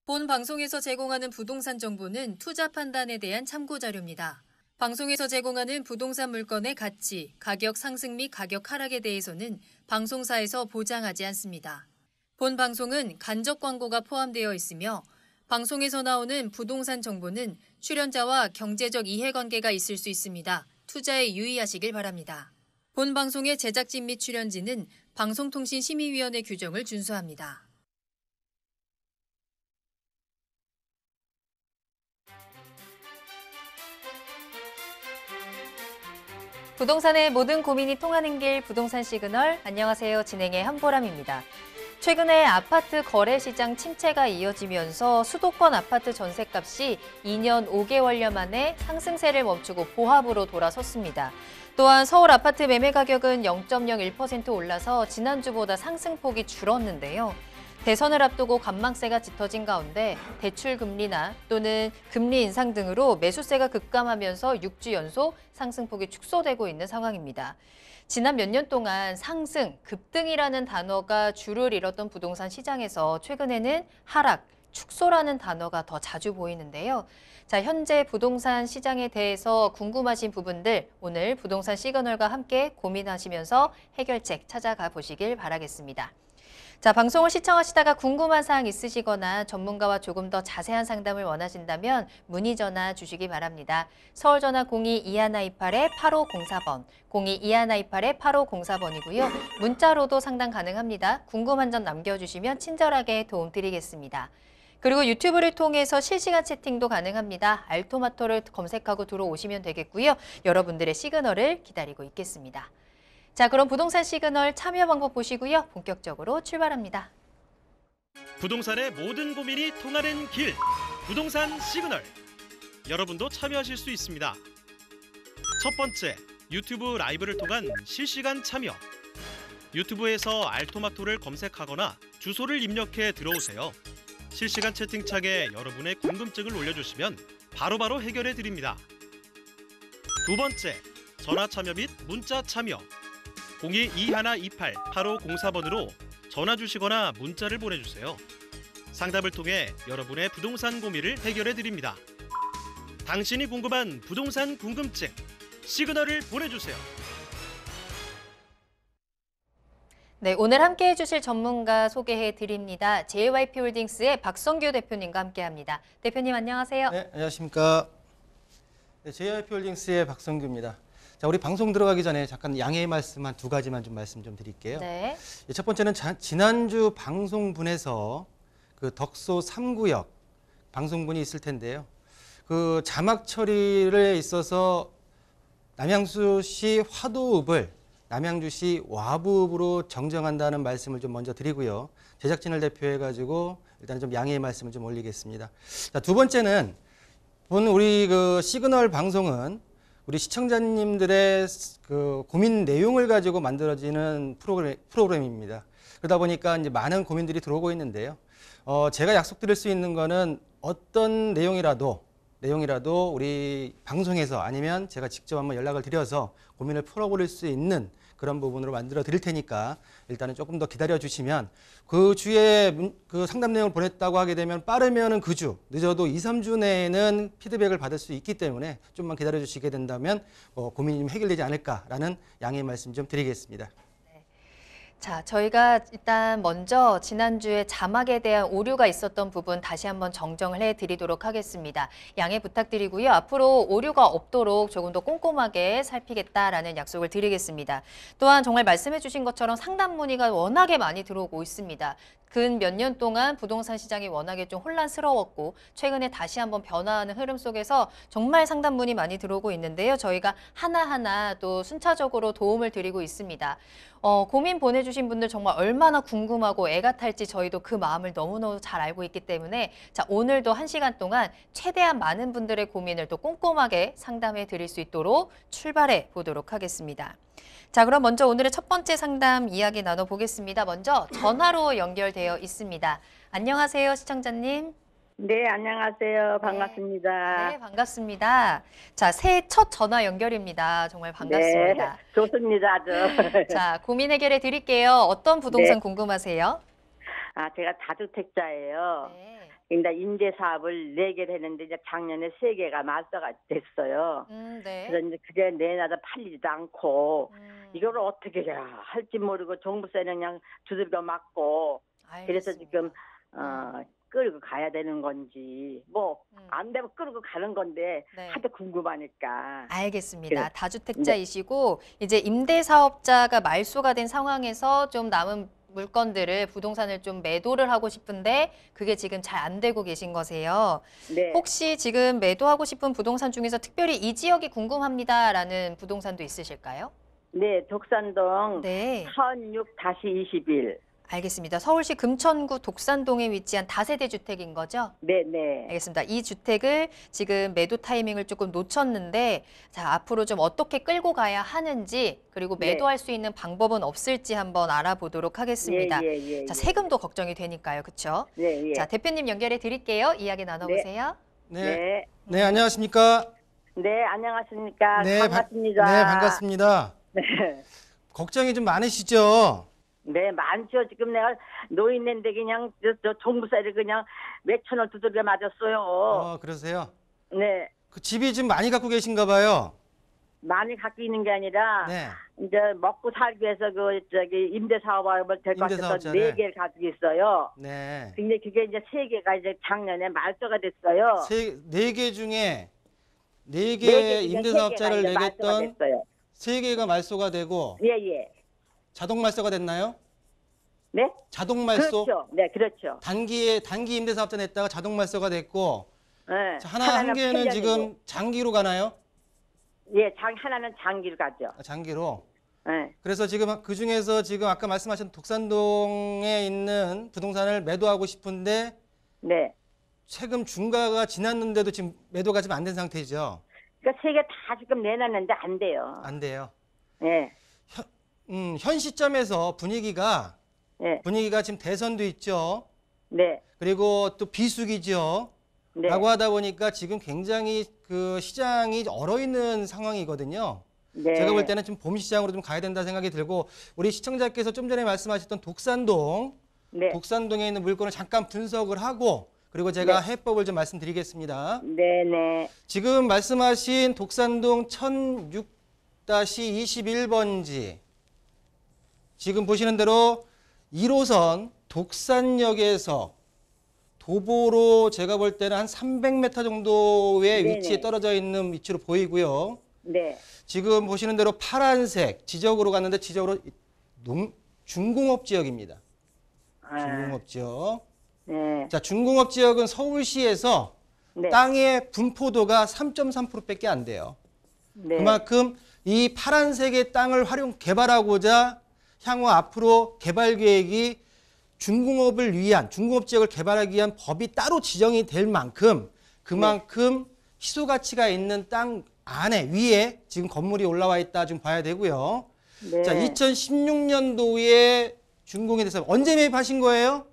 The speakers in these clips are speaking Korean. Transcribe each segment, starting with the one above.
본 방송에서 제공하는 부동산 정보는 투자 판단에 대한 참고 자료입니다. 방송에서 제공하는 부동산 물건의 가치, 가격 상승 및 가격 하락에 대해서는 방송사에서 보장하지 않습니다. 본 방송은 간접 광고가 포함되어 있으며 방송에서 나오는 부동산 정보는 출연자와 경제적 이해관계가 있을 수 있습니다. 투자에 유의하시길 바랍니다. 본 방송의 제작진 및 출연진은 방송통신심의위원회 규정을 준수합니다. 부동산의 모든 고민이 통하는 길 부동산 시그널. 안녕하세요. 진행의 한보람입니다. 최근에 아파트 거래 시장 침체가 이어지면서 수도권 아파트 전셋값이 2년 5개월여 만에 상승세를 멈추고 보합으로 돌아섰습니다. 또한 서울 아파트 매매 가격은 0.01% 올라서 지난주보다 상승폭이 줄었는데요. 대선을 앞두고 관망세가 짙어진 가운데 대출 금리나 또는 금리 인상 등으로 매수세가 급감하면서 6주 연속 상승폭이 축소되고 있는 상황입니다. 지난 몇 년 동안 상승, 급등이라는 단어가 주를 이뤘던 부동산 시장에서 최근에는 하락, 축소라는 단어가 더 자주 보이는데요. 자, 현재 부동산 시장에 대해서 궁금하신 부분들 오늘 부동산 시그널과 함께 고민하시면서 해결책 찾아가 보시길 바라겠습니다. 자, 방송을 시청하시다가 궁금한 사항 있으시거나 전문가와 조금 더 자세한 상담을 원하신다면 문의 전화 주시기 바랍니다. 서울 전화 02-2128-8504번, 02-2128-8504번이고요. 문자로도 상담 가능합니다. 궁금한 점 남겨주시면 친절하게 도움드리겠습니다. 그리고 유튜브를 통해서 실시간 채팅도 가능합니다. 알토마토를 검색하고 들어오시면 되겠고요. 여러분들의 시그널을 기다리고 있겠습니다. 자, 그럼 부동산 시그널 참여 방법 보시고요. 본격적으로 출발합니다. 부동산의 모든 고민이 통하는 길, 부동산 시그널. 여러분도 참여하실 수 있습니다. 첫 번째, 유튜브 라이브를 통한 실시간 참여. 유튜브에서 알토마토를 검색하거나 주소를 입력해 들어오세요. 실시간 채팅창에 여러분의 궁금증을 올려주시면 바로바로 해결해 드립니다. 두 번째, 전화 참여 및 문자 참여. 02-2128-8504번으로 전화 주시거나 문자를 보내주세요. 상담을 통해 여러분의 부동산 고민을 해결해 드립니다. 당신이 궁금한 부동산 궁금증, 시그널을 보내주세요. 네, 오늘 함께 해주실 전문가 소개해 드립니다. JYP홀딩스의 박성규 대표님과 함께합니다. 대표님 안녕하세요. 네, 안녕하십니까. 네, JYP홀딩스의 박성규입니다. 자, 우리 방송 들어가기 전에 잠깐 양해의 말씀 한 두 가지만 좀 말씀 좀 드릴게요. 네. 첫 번째는 지난주 방송분에서 그 덕소 3구역 방송분이 있을 텐데요. 그 자막 처리에 있어서 남양주시 화도읍을 남양주시 와부읍으로 정정한다는 말씀을 좀 먼저 드리고요. 제작진을 대표해가지고 일단 좀 양해의 말씀을 좀 올리겠습니다. 자, 두 번째는 우리 그 시그널 방송은 우리 시청자님들의 그 고민 내용을 가지고 만들어지는 프로그램입니다. 그러다 보니까 이제 많은 고민들이 들어오고 있는데요. 제가 약속드릴 수 있는 거는 어떤 내용이라도 우리 방송에서 아니면 제가 직접 한번 연락을 드려서 고민을 풀어버릴 수 있는 그런 부분으로 만들어 드릴 테니까 일단은 조금 더 기다려 주시면 그 주에 그 상담 내용을 보냈다고 하게 되면 빠르면은 그 주, 늦어도 2, 3주 내에는 피드백을 받을 수 있기 때문에 좀만 기다려 주시게 된다면 고민이 좀 해결되지 않을까라는 양해의 말씀 좀 드리겠습니다. 자, 저희가 일단 먼저 지난주에 자막에 대한 오류가 있었던 부분 다시 한번 정정을 해드리도록 하겠습니다. 양해 부탁드리고요. 앞으로 오류가 없도록 조금 더 꼼꼼하게 살피겠다라는 약속을 드리겠습니다. 또한 정말 말씀해 주신 것처럼 상담 문의가 워낙에 많이 들어오고 있습니다. 근 몇 년 동안 부동산 시장이 워낙에 좀 혼란스러웠고 최근에 다시 한번 변화하는 흐름 속에서 정말 상담 문의 많이 들어오고 있는데요. 저희가 하나하나 또 순차적으로 도움을 드리고 있습니다. 고민 보내주신 분들 정말 얼마나 궁금하고 애가 탈지 저희도 그 마음을 너무너무 잘 알고 있기 때문에 자, 오늘도 1시간 동안 최대한 많은 분들의 고민을 또 꼼꼼하게 상담해 드릴 수 있도록 출발해 보도록 하겠습니다. 자, 그럼 먼저 오늘의 첫 번째 상담 이야기 나눠보겠습니다. 먼저 전화로 연결되어 있습니다. 안녕하세요, 시청자님. 네, 안녕하세요. 반갑습니다. 네, 반갑습니다. 자, 새해 첫 전화 연결입니다. 정말 반갑습니다. 네, 좋습니다. 아주. 자, 고민 해결해 드릴게요. 어떤 부동산 궁금하세요? 제가 다주택자예요. 네. 그러니까 임대 사업을 4개를 했는데 이제 작년에 3개가 말소가 됐어요. 네. 그래서 이제 그게 내놔도 팔리지도 않고 이걸 음, 어떻게 해야 할지 모르고 종부세는 그냥 두들겨 맞고 그래서 알겠습니다. 지금 끌고 가야 되는 건지 뭐 안 되면 끌고 가는 건데 네. 하도 궁금하니까. 알겠습니다. 그래. 다주택자이시고 이제 임대사업자가 말소가 된 상황에서 좀 남은 물건들을 부동산을 좀 매도를 하고 싶은데 그게 지금 잘 안 되고 계신 거세요. 네. 혹시 지금 매도하고 싶은 부동산 중에서 특별히 이 지역이 궁금합니다라는 부동산도 있으실까요? 네, 독산동 네, 1006-21. 알겠습니다. 서울시 금천구 독산동에 위치한 다세대 주택인 거죠? 네, 네. 알겠습니다. 이 주택을 지금 매도 타이밍을 조금 놓쳤는데 자, 앞으로 좀 어떻게 끌고 가야 하는지 그리고 네. 매도할 수 있는 방법은 없을지 한번 알아보도록 하겠습니다. 예, 예, 예, 자, 예. 세금도 걱정이 되니까요. 그렇죠? 네, 예. 자, 대표님 연결해 드릴게요. 이야기 나눠보세요. 네. 네. 네, 안녕하십니까? 네, 안녕하십니까? 네, 반갑습니다. 네, 반갑습니다. 네. 걱정이 좀 많으시죠? 네, 많죠. 지금 내가 노인인데 그냥 저 종부세를 그냥 몇천 원 두들겨 맞았어요. 그러세요? 네, 그 집이 좀 많이 갖고 계신가 봐요. 많이 갖고 있는 게 아니라 네. 이제 먹고 살기 위해서 그 저기 임대 사업을 될 것 같아서 임대사업자네. 4개를 가지고 있어요. 네. 근데 그게 이제 3개가 이제 작년에 말소가 됐어요. 네 개 중에 네 네 개 개 중에 임대사업자를 3개가 이제 말소가 내겠던 됐어요. 3개가 말소가 되고 예, 예. 자동 말소가 됐나요? 네? 자동 말소? 그렇죠. 네, 그렇죠. 단기 임대사업자 냈다가 자동 말소가 됐고 네. 한 하나는 개는 8년이고. 지금 장기로 가나요? 예, 하나는 장기를 가죠. 장기로. 네. 그래서 지금 그 중에서 지금 아까 말씀하신 독산동에 있는 부동산을 매도하고 싶은데 네. 세금 중과가 지났는데도 지금 매도가 지금 안 된 상태죠. 그러니까 3개 다 지금 내놨는데 안 돼요. 안 돼요. 예. 현 시점에서 예. 분위기가 지금 대선도 있죠. 네. 그리고 또 비수기죠. 네. 라고 하다 보니까 지금 굉장히 그 시장이 얼어있는 상황이거든요. 네. 제가 볼 때는 좀 봄 시장으로 좀 가야 된다 생각이 들고 우리 시청자께서 좀 전에 말씀하셨던 네. 독산동에 있는 물건을 잠깐 분석을 하고 그리고 제가 해법을 좀 말씀드리겠습니다. 네, 네. 지금 말씀하신 독산동 1006-21번지 지금 보시는 대로 1호선 독산역에서 도보로 제가 볼 때는 한 300m 정도의 네네. 위치에 떨어져 있는 위치로 보이고요. 네. 지금 보시는 대로 파란색 지적으로 갔는데 지적으로 중공업 지역입니다. 중공업 지역. 네. 자, 중공업 지역은 서울시에서 네. 땅의 분포도가 3.3%밖에 안 돼요. 네. 그만큼 이 파란색의 땅을 개발하고자 향후 앞으로 개발 계획이 중공업 지역을 개발하기 위한 법이 따로 지정이 될 만큼 그만큼 희소 가치가 있는 땅 안에 위에 지금 건물이 올라와 있다 좀 봐야 되고요. 네. 자, 2016년도에 준공에 대해서 언제 매입하신 거예요?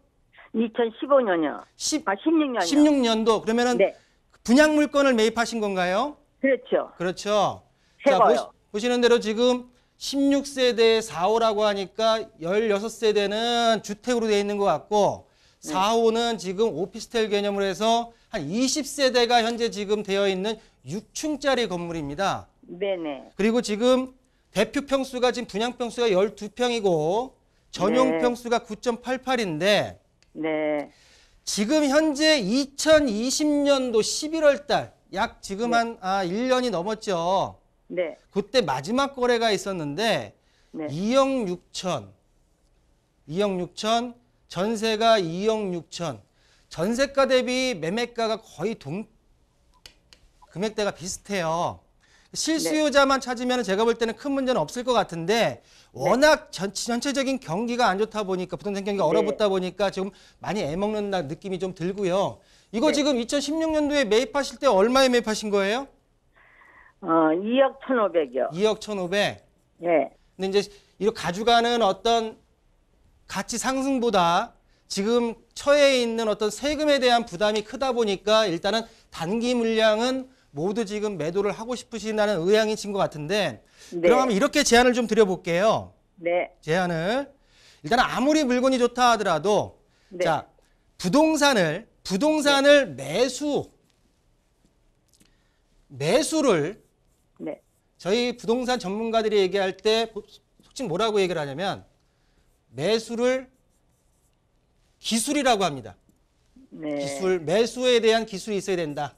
2015년이요. 16년이요. 16년도. 그러면은 네. 분양 물건을 매입하신 건가요? 그렇죠. 그렇죠. 새 자, 거요. 보시는 대로 지금 16세대 4호라고 하니까 16세대는 주택으로 되어 있는 것 같고 4호는 지금 오피스텔 개념으로 해서 한 20세대가 현재 지금 되어 있는 6층짜리 건물입니다. 네네. 그리고 지금 대표 평수가 지금 분양 평수가 12평이고 전용 네. 평수가 9.88인데 네. 지금 현재 2020년도 11월 달 약 지금 한 1년이 넘었죠. 네. 그때 마지막 거래가 있었는데 네. 2억 6천, 전세가 2억 6천. 전세가 대비 매매가가 거의 금액대가 비슷해요. 실수요자만 찾으면 제가 볼 때는 큰 문제는 없을 것 같은데 워낙 전체적인 경기가 안 좋다 보니까 부동산 경기가 얼어붙다 보니까 지금 많이 애먹는다 느낌이 좀 들고요. 이거 지금 2016년도에 매입하실 때 얼마에 매입하신 거예요? 2억 1,500이요. 2억 1,500. 네. 근데 이제 이렇게 가져가는 어떤 가치 상승보다 지금 처해 있는 어떤 세금에 대한 부담이 크다 보니까 일단은 단기 물량은 모두 지금 매도를 하고 싶으신다는 의향이신 것 같은데 네. 그럼 이렇게 제안을 좀 드려볼게요. 네. 제안을. 일단 아무리 물건이 좋다 하더라도 네. 자 부동산을 부동산을 매수를 네. 저희 부동산 전문가들이 얘기할 때 솔직히 뭐라고 얘기를 하냐면 매수를 기술이라고 합니다. 네. 매수에 대한 기술이 있어야 된다.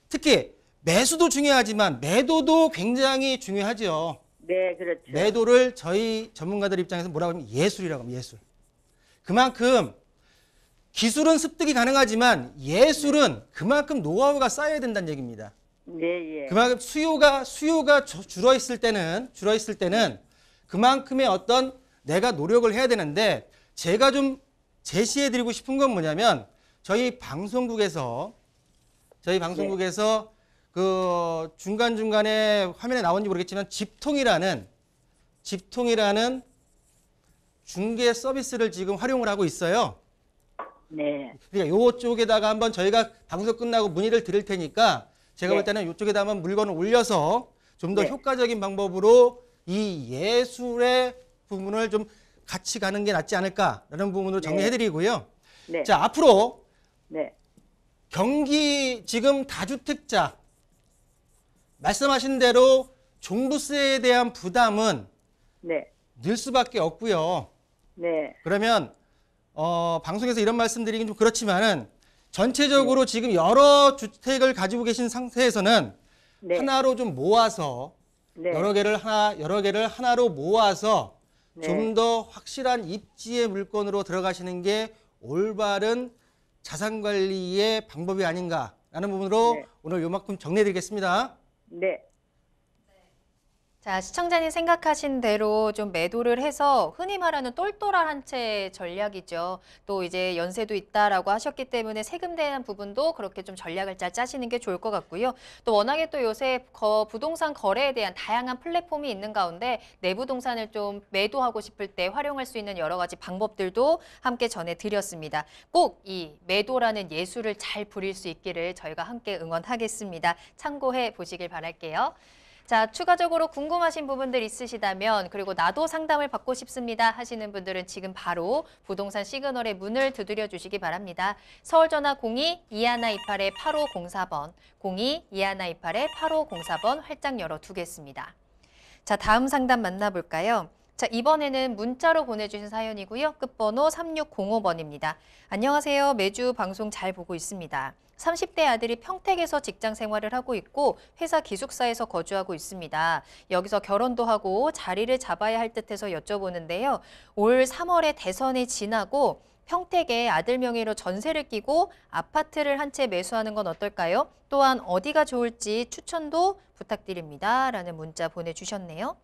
특히 매수도 중요하지만 매도도 굉장히 중요하죠. 네, 그렇죠. 매도를 저희 전문가들 입장에서 뭐라고 하면 예술이라고 합니다. 예술. 그만큼 기술은 습득이 가능하지만 예술은 그만큼 노하우가 쌓여야 된다는 얘기입니다. 네, 예. 그만큼 수요가 줄어 있을 때는 그만큼의 어떤 내가 노력을 해야 되는데 제가 좀 제시해 드리고 싶은 건 뭐냐면 저희 방송국에서 그 중간중간에 화면에 나온지 모르겠지만 집통이라는 중개 서비스를 지금 활용을 하고 있어요. 네. 그러니까 요쪽에다가 한번 저희가 방송 끝나고 문의를 드릴 테니까 제가 볼 때는 요쪽에다 한번 물건을 올려서 좀 더 네. 효과적인 방법으로 이 예술의 부분을 좀 같이 가는 게 낫지 않을까라는 부분으로 정리해드리고요. 네. 자, 앞으로 네. 경기 지금 다주택자 말씀하신 대로 종부세에 대한 부담은 네. 늘 수밖에 없고요. 네. 그러면 방송에서 이런 말씀드리긴 좀 그렇지만은 전체적으로 지금 여러 주택을 가지고 계신 상태에서는 네. 하나로 좀 모아서 네. 여러 개를 하나로 모아서 네. 좀 더 확실한 입지의 물건으로 들어가시는 게 올바른 자산 관리의 방법이 아닌가라는 부분으로 네. 오늘 요만큼 정리해 드리겠습니다. 네. 자, 시청자님 생각하신 대로 좀 매도를 해서 흔히 말하는 똘똘한 한 채 전략이죠. 또 이제 연세도 있다라고 하셨기 때문에 세금 대한 부분도 그렇게 좀 전략을 잘 짜시는 게 좋을 것 같고요. 또 워낙에 또 요새 부동산 거래에 대한 다양한 플랫폼이 있는 가운데 내 부동산을 좀 매도하고 싶을 때 활용할 수 있는 여러 가지 방법들도 함께 전해드렸습니다. 꼭 이 매도라는 예술을 잘 부릴 수 있기를 저희가 함께 응원하겠습니다. 참고해 보시길 바랄게요. 자, 추가적으로 궁금하신 부분들 있으시다면 그리고 나도 상담을 받고 싶습니다 하시는 분들은 지금 바로 부동산 시그널의 문을 두드려 주시기 바랍니다. 서울전화 02-2128-8504번, 02-2128-8504번 활짝 열어두겠습니다. 자, 다음 상담 만나볼까요? 자, 이번에는 문자로 보내주신 사연이고요. 끝번호 3605번입니다. 안녕하세요. 매주 방송 잘 보고 있습니다. 30대 아들이 평택에서 직장 생활을 하고 있고 회사 기숙사에서 거주하고 있습니다. 여기서 결혼도 하고 자리를 잡아야 할 듯해서 여쭤보는데요. 올 3월에 대선이 지나고 평택에 아들 명의로 전세를 끼고 아파트를 한 채 매수하는 건 어떨까요? 또한 어디가 좋을지 추천도 부탁드립니다. 라는 문자 보내주셨네요.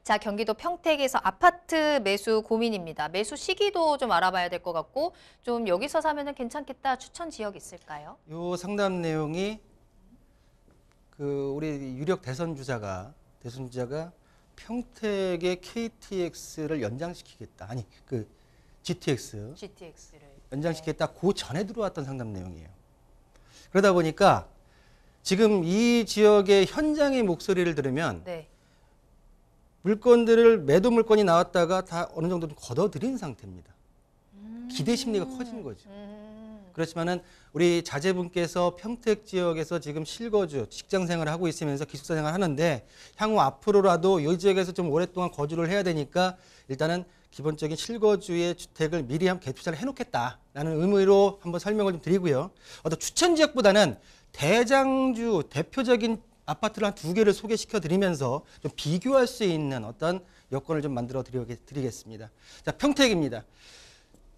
자, 경기도 평택에서 아파트 매수 고민입니다. 매수 시기도 좀 알아봐야 될 것 같고 좀 여기서 사면은 괜찮겠다 추천 지역 있을까요? 요 상담 내용이 그 우리 유력 대선 주자가 평택의 KTX를 연장시키겠다. 아니 그 GTX를 연장시키겠다. 그 전에 들어왔던 상담 내용이에요. 그러다 보니까 지금 이 지역의 현장의 목소리를 들으면 네. 물건들을 매도 물건이 나왔다가 다 어느 정도 좀 걷어들인 상태입니다. 기대 심리가 커진 거죠. 그렇지만은 우리 자제분께서 평택 지역에서 지금 실거주, 직장 생활을 하고 있으면서 기숙사 생활을 하는데 향후 앞으로라도 이 지역에서 좀 오랫동안 거주를 해야 되니까 일단은 기본적인 실거주의 주택을 미리 한번 개투자를 해놓겠다라는 의미로 한번 설명을 좀 드리고요. 어떤 추천 지역보다는 대장주 대표적인 아파트를 한 2개를 소개시켜 드리면서 좀 비교할 수 있는 어떤 여건을 좀 만들어 드리겠습니다. 자, 평택입니다.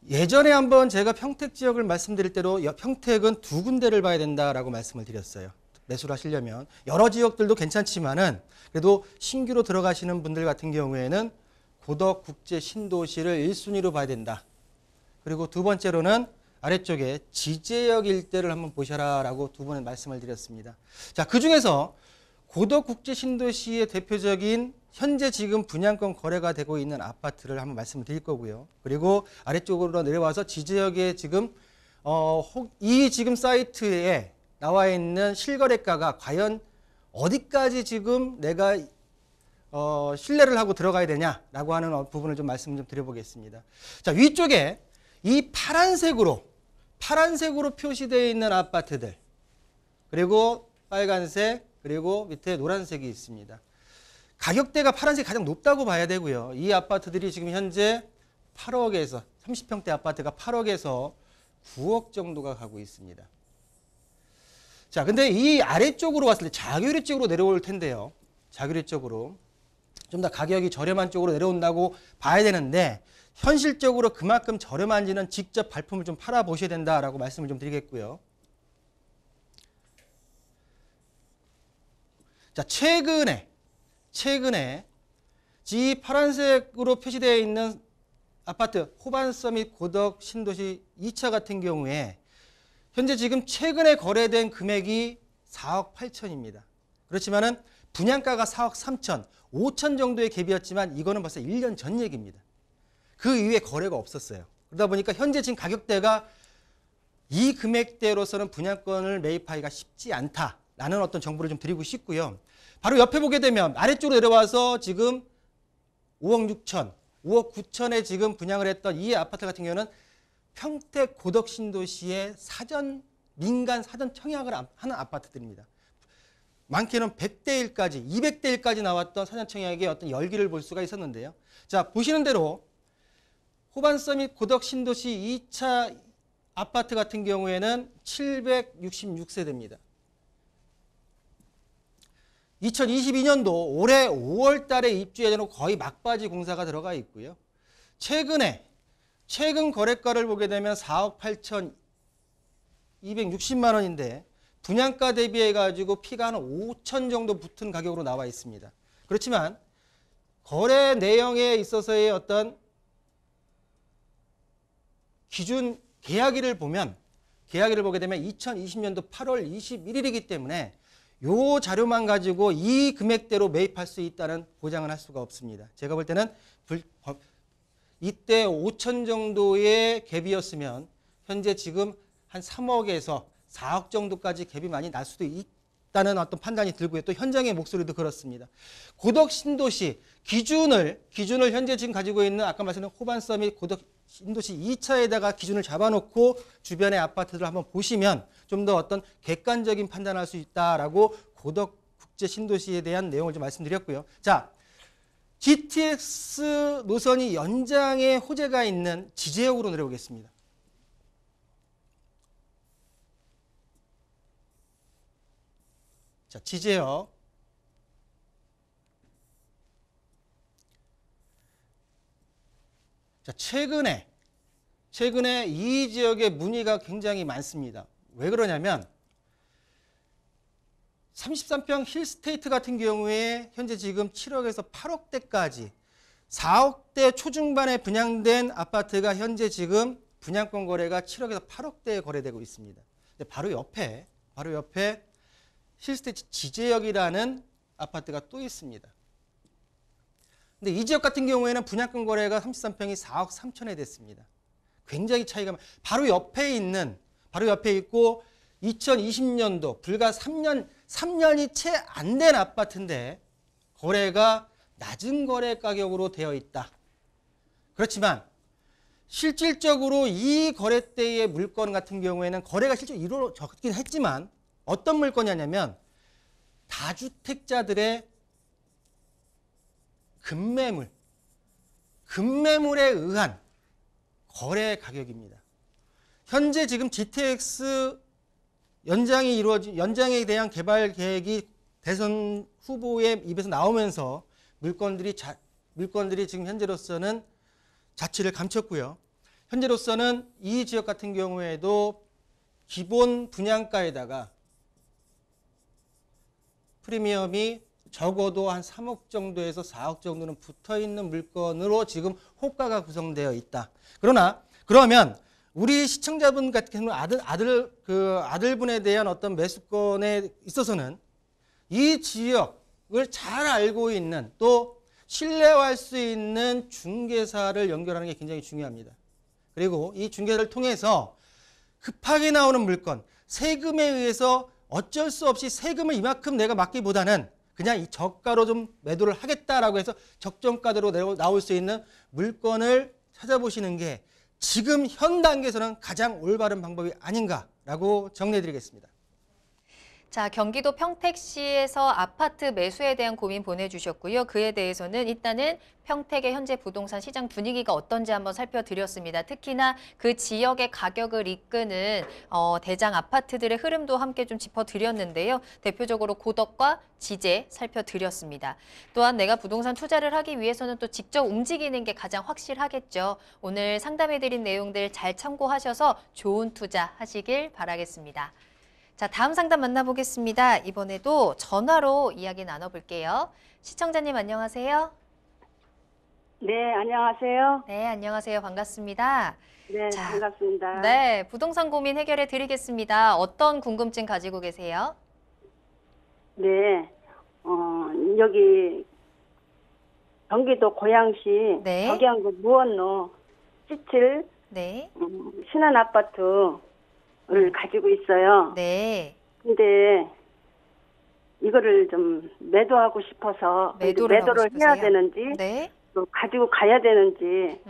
예전에 한번 제가 평택 지역을 말씀드릴 때로 평택은 2군데를 봐야 된다라고 말씀을 드렸어요. 매수를 하시려면 여러 지역들도 괜찮지만은 그래도 신규로 들어가시는 분들 같은 경우에는 고덕 국제 신도시를 1순위로 봐야 된다. 그리고 두 번째로는 아래쪽에 지제역 일대를 한번 보셔라라고 두 번의 말씀을 드렸습니다. 자, 그중에서 고덕 국제 신도시의 대표적인 현재 지금 분양권 거래가 되고 있는 아파트를 한번 말씀을 드릴 거고요. 그리고 아래쪽으로 내려와서 지제역에 지금 이 지금 사이트에 나와 있는 실거래가가 과연 어디까지 지금 내가 신뢰를 하고 들어가야 되냐라고 하는 부분을 좀 말씀 좀 드려보겠습니다. 자, 위쪽에 이 파란색으로 표시되어 있는 아파트들, 그리고 빨간색, 그리고 밑에 노란색이 있습니다. 가격대가 파란색이 가장 높다고 봐야 되고요. 이 아파트들이 지금 현재 8억에서 30평대 아파트가 8억에서 9억 정도가 가고 있습니다. 자, 근데 이 아래쪽으로 왔을 때 자규리 쪽으로 내려올 텐데요. 자규리 쪽으로 좀 더 가격이 저렴한 쪽으로 내려온다고 봐야 되는데 현실적으로 그만큼 저렴한지는 직접 발품을 좀 팔아보셔야 된다라고 말씀을 좀 드리겠고요. 자, 최근에 이 파란색으로 표시되어 있는 아파트 호반서밋 고덕 신도시 2차 같은 경우에 현재 지금 최근에 거래된 금액이 4억 8천입니다. 그렇지만은 분양가가 4억 3천, 5천 정도의 갭이었지만 이거는 벌써 1년 전 얘기입니다. 그 이후에 거래가 없었어요. 그러다 보니까 현재 지금 가격대가 이 금액대로서는 분양권을 매입하기가 쉽지 않다라는 어떤 정보를 좀 드리고 싶고요. 바로 옆에 보게 되면 아래쪽으로 내려와서 지금 5억 6천, 5억 9천에 지금 분양을 했던 이 아파트 같은 경우는 평택 고덕 신도시의 민간 사전 청약을 하는 아파트들입니다. 많게는 100대 1까지, 200대 1까지 나왔던 사전 청약의 어떤 열기를 볼 수가 있었는데요. 자, 보시는 대로 호반서밋 고덕 신도시 2차 아파트 같은 경우에는 766세대입니다. 2022년도 올해 5월 달에 입주 예정으로 거의 막바지 공사가 들어가 있고요. 최근 거래가를 보게 되면 4억 8천 260만 원인데 분양가 대비해 가지고 피가 한 5천 정도 붙은 가격으로 나와 있습니다. 그렇지만 거래 내용에 있어서의 어떤 기준 계약일을 보게 되면 2020년도 8월 21일이기 때문에 요 자료만 가지고 이 금액대로 매입할 수 있다는 보장을 할 수가 없습니다. 제가 볼 때는 이때 5천 정도의 갭이었으면 현재 지금 한 3억에서 4억 정도까지 갭이 많이 날 수도 있다는 어떤 판단이 들고요. 또 현장의 목소리도 그렇습니다. 고덕 신도시 기준을 현재 지금 가지고 있는 아까 말씀드린 호반서밋 고덕 신도시 2차에다가 기준을 잡아놓고 주변의 아파트들 한번 보시면 좀 더 어떤 객관적인 판단을 할 수 있다라고 고덕 국제 신도시에 대한 내용을 좀 말씀드렸고요. 자, GTX 노선이 연장에 호재가 있는 지제역으로 내려오겠습니다. 자, 지제역. 자, 최근에 이 지역의 문의가 굉장히 많습니다. 왜 그러냐면 33평 힐스테이트 같은 경우에 현재 지금 7억에서 8억대까지 4억대 초중반에 분양된 아파트가 현재 지금 분양권 거래가 7억에서 8억대에 거래되고 있습니다. 근데 바로 옆에 힐스테이트 지제역이라는 아파트가 또 있습니다. 근데 이 지역 같은 경우에는 분양권 거래가 33평이 4억 3천에 됐습니다. 굉장히 차이가 바로 옆에 있고 2020년도 불과 3년이 채 안 된 아파트인데 거래가 낮은 거래 가격으로 되어 있다. 그렇지만 실질적으로 이 거래대의 물건 같은 경우에는 거래가 실제로 이루어졌긴 했지만 어떤 물건이냐면 다주택자들의 급매물에 의한 거래 가격입니다. 현재 지금 GTX 연장에 대한 개발 계획이 대선 후보의 입에서 나오면서 물건들이 지금 현재로서는 자취를 감췄고요. 현재로서는 이 지역 같은 경우에도 기본 분양가에다가 프리미엄이 적어도 한 3억 정도에서 4억 정도는 붙어있는 물건으로 지금 호가가 구성되어 있다. 그러면 우리 시청자분 같은 경우는 아들분에 대한 어떤 매수권에 있어서는 이 지역을 잘 알고 있는 또 신뢰할 수 있는 중개사를 연결하는 게 굉장히 중요합니다. 그리고 이 중개사를 통해서 급하게 나오는 물건, 세금에 의해서 어쩔 수 없이 세금을 이만큼 내가 맡기보다는 그냥 이 저가로 좀 매도를 하겠다라고 해서 적정가대로 나올 수 있는 물건을 찾아보시는 게 지금 현 단계에서는 가장 올바른 방법이 아닌가라고 정리해드리겠습니다. 자, 경기도 평택시에서 아파트 매수에 대한 고민 보내주셨고요. 그에 대해서는 일단은 평택의 현재 부동산 시장 분위기가 어떤지 한번 살펴드렸습니다. 특히나 그 지역의 가격을 이끄는 대장 아파트들의 흐름도 함께 좀 짚어드렸는데요. 대표적으로 고덕과 지제 살펴드렸습니다. 또한 내가 부동산 투자를 하기 위해서는 또 직접 움직이는 게 가장 확실하겠죠. 오늘 상담해드린 내용들 잘 참고하셔서 좋은 투자 하시길 바라겠습니다. 자, 다음 상담 만나보겠습니다. 이번에도 전화로 이야기 나눠볼게요. 시청자님 안녕하세요. 네, 안녕하세요. 네, 안녕하세요. 반갑습니다. 네, 자, 반갑습니다. 네, 부동산 고민 해결해 드리겠습니다. 어떤 궁금증 가지고 계세요? 네, 여기 경기도 고양시 네. 덕양구 무원로 C7 네, 신한 아파트를 가지고 있어요. 네, 근데 이거를 좀 매도하고 싶어서 매도를 하고 매도를 해야 싶으세요? 되는지 네, 또 가지고 가야 되는지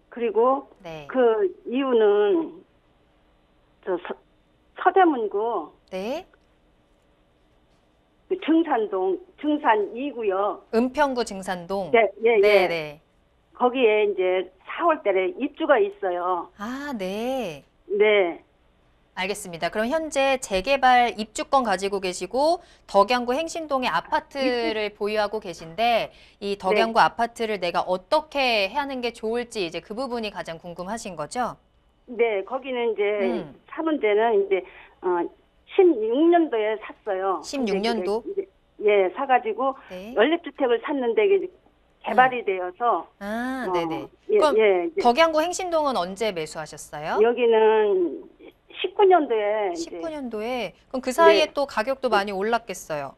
그리고 네, 그 이유는 저 서대문구 네. 그 증산 2구역 은평구 증산동. 네, 예, 네, 예. 네. 거기에 이제 4월 달에 입주가 있어요. 아, 네. 네. 알겠습니다. 그럼 현재 재개발 입주권 가지고 계시고 덕양구 행신동에 아파트를 보유하고 계신데 이 덕양구 아파트를 내가 어떻게 하는 게 좋을지 이제 그 부분이 가장 궁금하신 거죠? 네, 거기는 이제 사는 데는 이제 16년도에 샀어요. 16년도? 근데 예, 사가지고 네. 연립주택을 샀는데 이게 개발이 되어서 아, 네네. 예, 그럼 예, 이제 덕양구 행신동은 언제 매수하셨어요? 여기는 19년도에 19년도에. 그럼 그 사이에 네. 또 가격도 많이 올랐겠어요.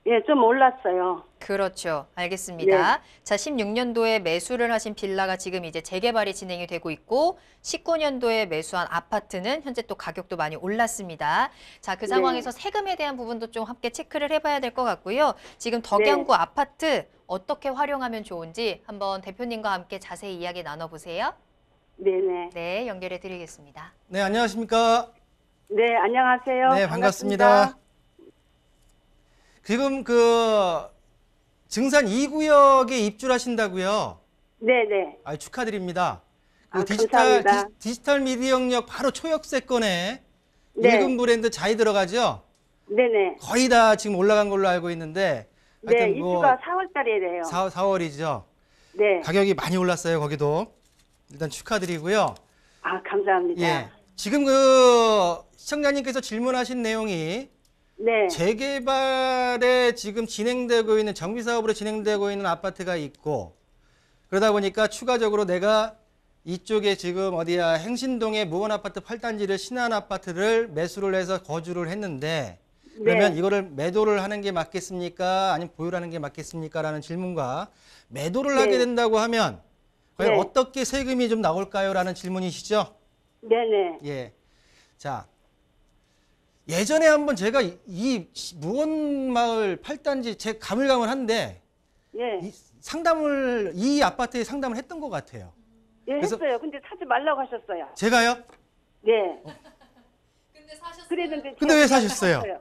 예, 좀 올랐어요. 그렇죠. 알겠습니다. 네. 자, 16년도에 매수를 하신 빌라가 지금 이제 재개발이 진행이 되고 있고 19년도에 매수한 아파트는 현재 또 가격도 많이 올랐습니다. 자, 그 상황에서 세금에 대한 부분도 좀 함께 체크를 해봐야 될 것 같고요. 지금 덕양구 아파트 어떻게 활용하면 좋은지 한번 대표님과 함께 자세히 이야기 나눠보세요. 네네. 네, 연결해 드리겠습니다. 네, 안녕하십니까? 네, 안녕하세요. 네, 반갑습니다. 지금 그 증산 2구역에 입주를 하신다고요? 네네. 아, 축하드립니다. 그 아, 감사합니다. 디지털 미디어 영역 바로 초역세권에 네. 1금 브랜드 자이 들어가죠? 네네. 거의 다 지금 올라간 걸로 알고 있는데 네, 하여튼 뭐 입주가 4월 달이래요. 4월이죠. 네. 가격이 많이 올랐어요, 거기도. 일단 축하드리고요. 아, 감사합니다. 예. 지금 그 시청자님께서 질문하신 내용이 네. 재개발에 지금 진행되고 있는 정비 사업으로 진행되고 있는 아파트가 있고 그러다 보니까 추가적으로 내가 이쪽에 지금 어디야 행신동의 무원 아파트 8단지를 신한 아파트를 매수를 해서 거주를 했는데 그러면 네. 이거를 매도를 하는 게 맞겠습니까? 아니면 보유를 하는 게 맞겠습니까? 라는 질문과 매도를 네. 하게 된다고 하면 과연 네. 어떻게 세금이 좀 나올까요? 라는 질문이시죠? 네네. 예. 자, 예전에 한번 제가 이 무원마을 8단지 제 가물가물한데 예. 이 아파트에 상담을 했던 것 같아요. 예, 그래서- 했어요. 근데 사지 말라고 하셨어요. 제가요? 네. 근데 사셨어요? 그랬는데 근데 제가 왜 그냥 사셨어요? 샀어요.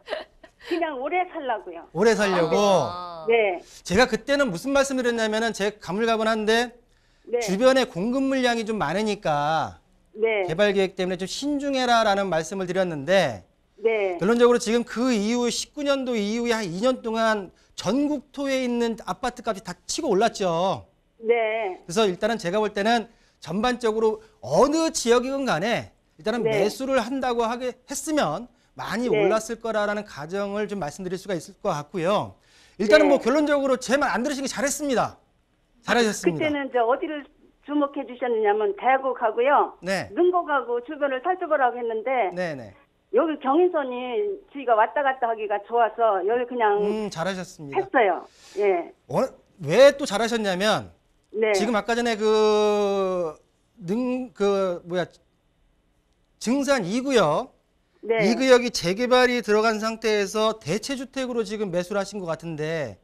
그냥 오래 살라고요. 오래 살려고. 네. 제가 그때는 무슨 말씀을 드렸냐면은 제 가물가물한데 네. 주변에 공급 물량이 좀 많으니까 네. 개발 계획 때문에 좀 신중해라라는 말씀을 드렸는데 네. 결론적으로 지금 그 이후 19년도 이후에 한 2년 동안 전국토에 있는 아파트 값이 다 치고 올랐죠. 네. 그래서 일단은 제가 볼 때는 전반적으로 어느 지역이건 간에 일단은 네. 매수를 한다고 했으면 많이 네. 올랐을 거라는 가정을 좀 말씀드릴 수가 있을 것 같고요. 일단은 네. 뭐 결론적으로 제 말 안 들으시기 잘했습니다. 잘하셨습니다. 그때는 어디를 주목해 주셨느냐면 대구하고요. 네. 능곡하고 주변을 살펴보라고 했는데 네네. 여기 경인선이 저희가 왔다 갔다 하기가 좋아서 여기 그냥 잘하셨습니다. 했어요. 예. 왜 또 잘하셨냐면 네. 지금 아까 전에 증산 2구역 네. 이 구역이 재개발이 들어간 상태에서 대체주택으로 지금 매수를 하신 것 같은데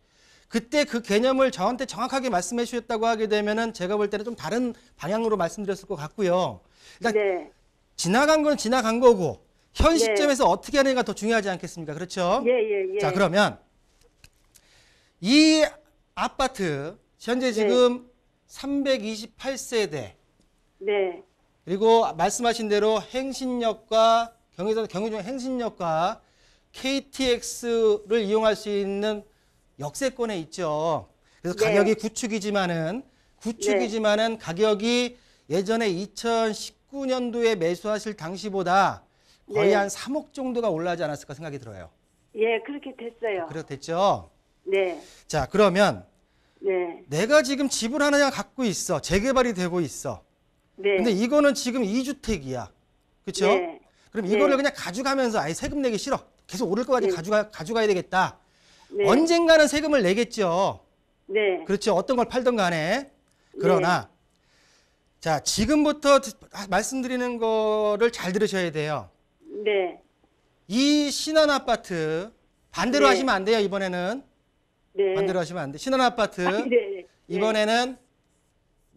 그때 그 개념을 저한테 정확하게 말씀해 주셨다고 하게 되면은 제가 볼 때는 좀 다른 방향으로 말씀드렸을 것 같고요. 일단 네. 지나간 건 지나간 거고 현 네. 시점에서 어떻게 하느냐가 더 중요하지 않겠습니까? 그렇죠? 예, 예, 예. 자, 그러면 이 아파트 현재 지금 328세대 네. 그리고 말씀하신 대로 행신역과 경의중 행신역과 KTX를 이용할 수 있는 역세권에 있죠. 그래서 네. 가격이 구축이지만은 가격이 예전에 2019년도에 매수하실 당시보다 거의 네. 한 3억 정도가 올라가지 않았을까 생각이 들어요. 예, 그렇게 됐어요. 그렇겠죠? 네. 자, 그러면 네. 내가 지금 집을 하나 갖고 있어. 재개발이 되고 있어. 네. 근데 이거는 지금 2주택이야. 그렇죠? 네. 그럼 네. 이거를 그냥 가져가면서 아예 세금 내기 싫어. 계속 오를 거까지 네. 가져가야 되겠다. 네. 언젠가는 세금을 내겠죠. 네. 그렇죠. 어떤 걸 팔던 간에. 그러나 자, 지금부터 말씀드리는 거를 잘 들으셔야 돼요. 네. 이 신한 아파트 반대로 네. 하시면 안 돼요. 이번에는 네. 반대로 하시면 안 돼. 신한 아파트 아, 네. 이번에는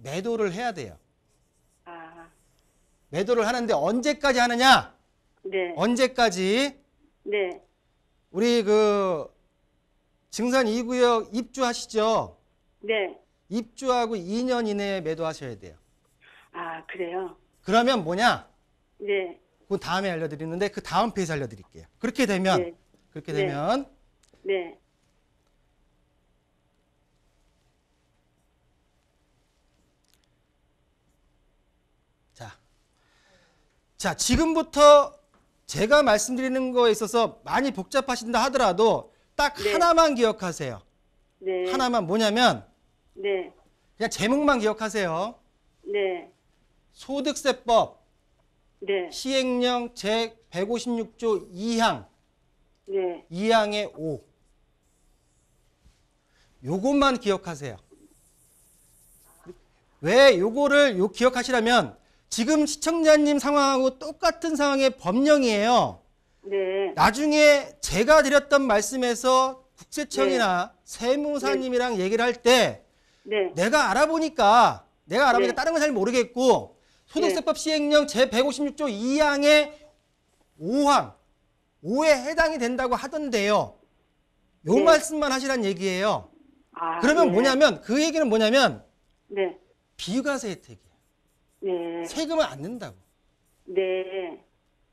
매도를 해야 돼요. 아, 매도를 하는데 언제까지 하느냐? 네. 언제까지? 네. 우리 그 증산 2구역 입주하시죠? 네. 입주하고 2년 이내에 매도하셔야 돼요. 아, 그래요? 그러면 뭐냐? 네. 그 다음에 알려드리는데 그 다음 페이지 알려드릴게요. 그렇게 되면 네. 그렇게 네. 되면 네. 자, 지금부터 제가 말씀드리는 거에 있어서 많이 복잡하신다 하더라도 딱 네. 하나만 기억하세요. 네. 하나만 뭐냐면 네. 그냥 제목만 기억하세요. 네. 소득세법 네. 시행령 제156조 2항 네. 2항의 5 요것만 기억하세요. 왜 요거를 기억하시려면 지금 시청자님 상황하고 똑같은 상황의 법령이에요. 네. 나중에 제가 드렸던 말씀에서 국세청이나 세무사님이랑 얘기를 할 때 네. 내가 알아보니까 네. 다른 건 잘 모르겠고 소득세법 시행령 제156조 2항의 5항 5에 해당이 된다고 하던데요. 요 네. 말씀만 하시란 얘기예요. 아, 그러면 네. 뭐냐면 그 얘기는 뭐냐면 네. 비과세 혜택이에요. 네. 세금을 안 낸다고. 네.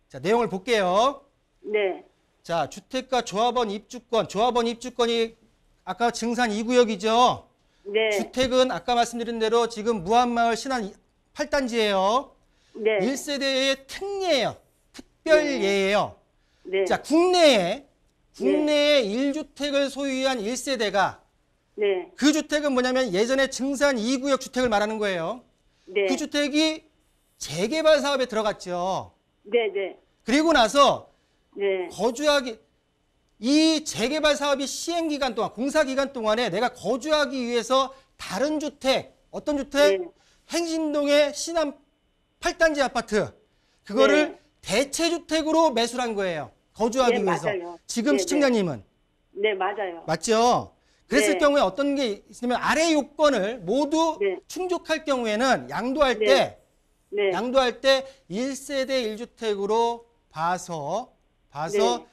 자, 내용을 볼게요. 네. 자, 주택가 조합원 입주권이 아까 증산 2구역이죠. 네. 주택은 아까 말씀드린 대로 지금 무한마을 신안 8단지예요. 네. 1세대의 특례예요. 특별예예요. 네. 자, 국내에 1주택을 소유한 1세대가 네. 그 주택은 뭐냐면 예전에 증산 2구역 주택을 말하는 거예요. 네. 그 주택이 재개발 사업에 들어갔죠. 네. 네. 그리고 나서 네. 이 재개발 사업이 시행 기간 동안, 공사 기간 동안에 내가 거주하기 위해서 다른 주택, 어떤 주택? 네. 행신동의 신안 8단지 아파트. 그거를 네. 대체주택으로 매수를 한 거예요. 거주하기 네, 위해서. 맞아요. 지금 네, 시청자님은. 네, 맞아요. 맞죠? 그랬을 네. 경우에 어떤 게 있으면 아래 요건을 모두 네. 충족할 경우에는 양도할 네. 때 네. 1세대 1주택으로 봐서 네.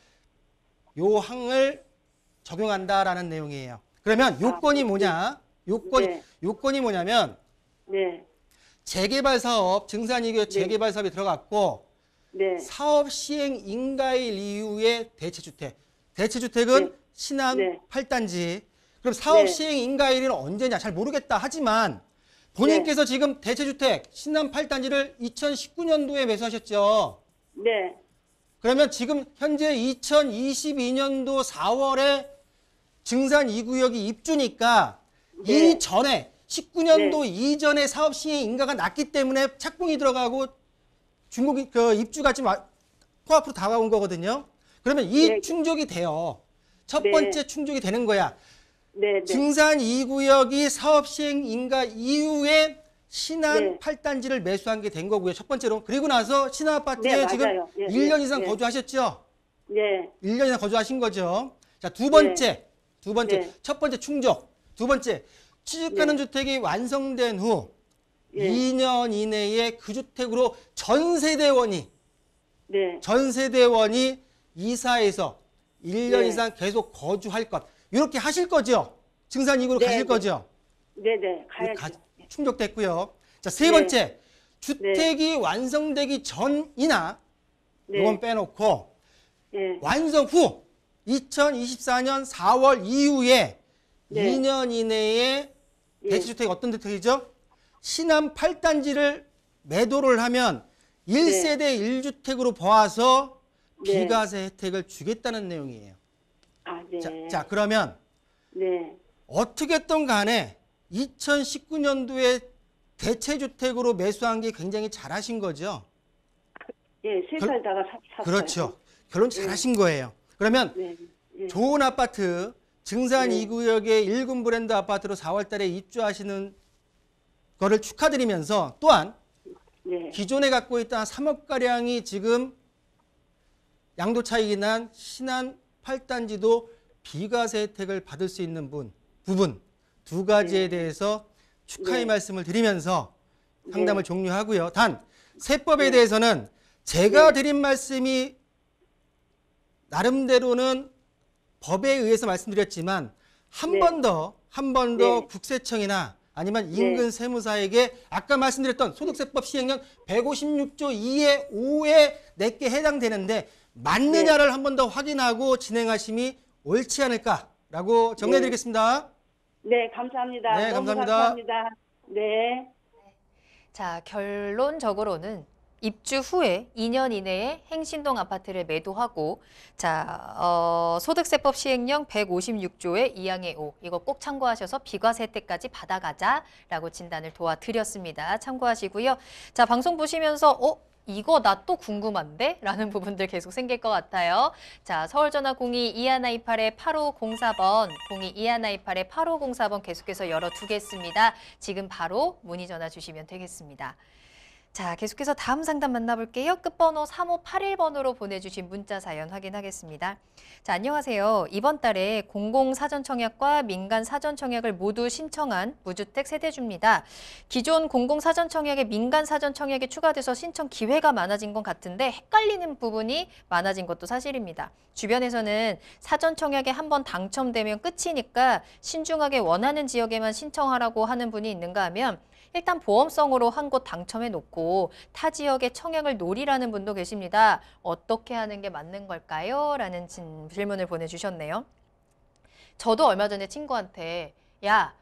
요 항을 적용한다라는 내용이에요. 그러면 요건이 뭐냐? 네. 요건이 뭐냐면 네. 재개발 사업, 증산 2구역 재개발 사업이 들어갔고 네. 사업 시행 인가일 이후에 대체주택. 대체주택은 네. 신안 네. 8단지. 그럼 사업 네. 시행 인가일은 언제냐? 잘 모르겠다. 하지만 본인께서 지금 대체주택 신안 8단지를 2019년도에 매수하셨죠. 네. 그러면 지금 현재 2022년도 4월에 증산 2구역이 입주니까 네. 이전에 19년도 이전에 사업 시행 인가가 났기 때문에 착공이 들어가고 중국이 그 입주가 지금 코앞으로 다가온 거거든요. 그러면 이 네. 충족이 돼요. 첫 네. 번째 충족이 되는 거야. 네. 네. 증산 2구역이 사업 시행 인가 이후에 신안 네. 8단지를 매수한 게 된 거고요. 첫 번째로. 그리고 나서 신안 아파트에 네, 지금 맞아요. 예, 1년 예, 이상 예. 거주하셨죠? 네. 1년 이상 거주하신 거죠. 자, 두 번째. 두 번째, 네. 첫 번째 충족. 두 번째, 취득하는 네. 주택이 완성된 후 예. 2년 이내에 그 주택으로 전세대원이 이사해서 1년 네. 이상 계속 거주할 것. 이렇게 하실 거죠? 증산 이구로 네, 가실 네. 거죠? 네네, 가야죠. 충족됐고요. 자, 세 네. 번째. 주택이 완성되기 전이나 네. 이건 빼놓고 예. 완성 후 2024년 4월 이후에 네. 2년 이내에 예. 대체주택이 어떤 주택이죠? 신안 8단지를 매도를 하면 1세대 1주택으로 보아서 네. 비과세 혜택을 주겠다는 내용이에요. 아, 네. 자, 그러면 네. 어떻게든 간에 2019년도에 대체주택으로 매수한 게 굉장히 잘하신 거죠? 예, 세 살다가 샀어요. 그렇죠. 결론 잘하신 거예요. 그러면 네. 예. 좋은 아파트, 증산 네. 2구역의 1군 브랜드 아파트로 4월 달에 입주하시는 거를 축하드리면서 또한 네. 기존에 갖고 있던 3억가량이 지금 양도 차익이 난 신안 8단지도 비과세 혜택을 받을 수 있는 부분 두 가지에 네. 대해서 축하의 네. 말씀을 드리면서 상담을 네. 종료하고요. 단 세법에 네. 대해서는 제가 네. 드린 말씀이 나름대로는 법에 의해서 말씀드렸지만 한 네. 번 더 네. 국세청이나 아니면 인근 세무사에게 아까 말씀드렸던 소득세법 시행령 156조 2의 5에 내게 해당되는데 맞느냐를 한 번 더 확인하고 진행하심이 옳지 않을까라고 정리해드리겠습니다. 네, 감사합니다. 네, 너무 감사합니다. 감사합니다. 네. 자, 결론적으로는 입주 후에 2년 이내에 행신동 아파트를 매도하고 소득세법 시행령 156조의 2항의 5 이거 꼭 참고하셔서 비과세 혜택까지 받아가자라고 진단을 도와드렸습니다. 참고하시고요. 자, 방송 보시면서 이거 나 또 궁금한데? 라는 부분들 계속 생길 것 같아요. 자, 서울전화 02-2128-8504번, 02-2128-8504번 계속해서 열어두겠습니다. 지금 바로 문의 전화 주시면 되겠습니다. 자, 계속해서 다음 상담 만나볼게요. 끝번호 3581번으로 보내주신 문자 사연 확인하겠습니다. 자, 안녕하세요. 이번 달에 공공사전청약과 민간사전청약을 모두 신청한 무주택 세대주입니다. 기존 공공사전청약에 민간사전청약이 추가돼서 신청 기회가 많아진 것 같은데 헷갈리는 부분이 많아진 것도 사실입니다. 주변에서는 사전청약에 한번 당첨되면 끝이니까 신중하게 원하는 지역에만 신청하라고 하는 분이 있는가 하면 일단 보험성으로 한 곳 당첨해 놓고 타 지역의 청약을 노리라는 분도 계십니다. 어떻게 하는 게 맞는 걸까요? 라는 질문을 보내주셨네요. 저도 얼마 전에 친구한테 야,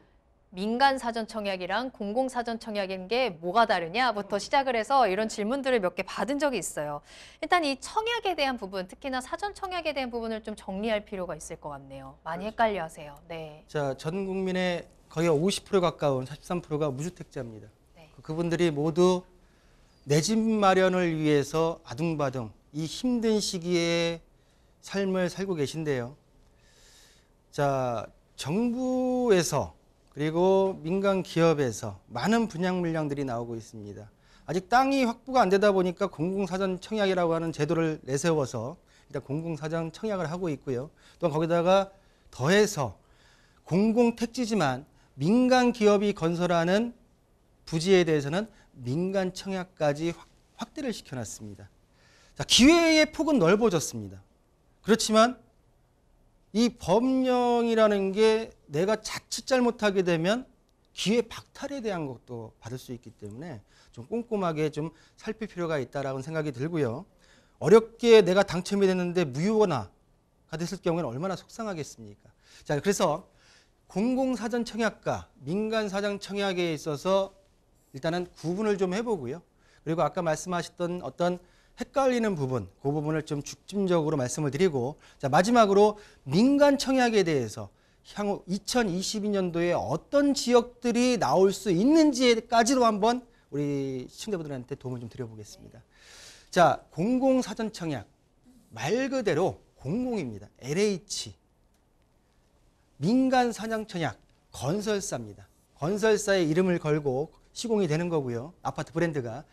민간 사전 청약이랑 공공 사전 청약인 게 뭐가 다르냐부터 시작을 해서 이런 질문들을 몇 개 받은 적이 있어요. 일단 이 청약에 대한 부분, 특히나 사전 청약에 대한 부분을 좀 정리할 필요가 있을 것 같네요. 많이 헷갈려 하세요. 네. 자, 전 국민의 거의 50% 가까운 43%가 무주택자입니다. 네. 그분들이 모두 내 집 마련을 위해서 아둥바둥 이 힘든 시기에 삶을 살고 계신데요. 자, 정부에서 그리고 민간 기업에서 많은 분양 물량들이 나오고 있습니다. 아직 땅이 확보가 안 되다 보니까 공공사전 청약이라고 하는 제도를 내세워서 일단 공공사전 청약을 하고 있고요. 또 거기다가 더해서 공공택지지만 민간 기업이 건설하는 부지에 대해서는 민간 청약까지 확대를 시켜놨습니다. 자, 기회의 폭은 넓어졌습니다. 그렇지만 이 법령이라는 게 내가 자칫 잘못하게 되면 기회 박탈에 대한 것도 받을 수 있기 때문에 좀 꼼꼼하게 좀 살필 필요가 있다라고 생각이 들고요. 어렵게 내가 당첨이 됐는데 무효나가 됐을 경우에는 얼마나 속상하겠습니까? 자, 그래서 공공사전 청약과 민간사전 청약에 있어서 일단은 구분을 좀 해보고요. 그리고 아까 말씀하셨던 어떤 헷갈리는 부분, 그 부분을 좀 중점적으로 말씀을 드리고, 자, 마지막으로 민간 청약에 대해서 향후 2022년도에 어떤 지역들이 나올 수 있는지까지도 한번 우리 시청자분들한테 도움을 좀 드려보겠습니다. 자, 공공사전 청약 말 그대로 공공입니다. LH. 민간 사전 청약 건설사입니다. 건설사의 이름을 걸고 시공이 되는 거고요. 아파트 브랜드가.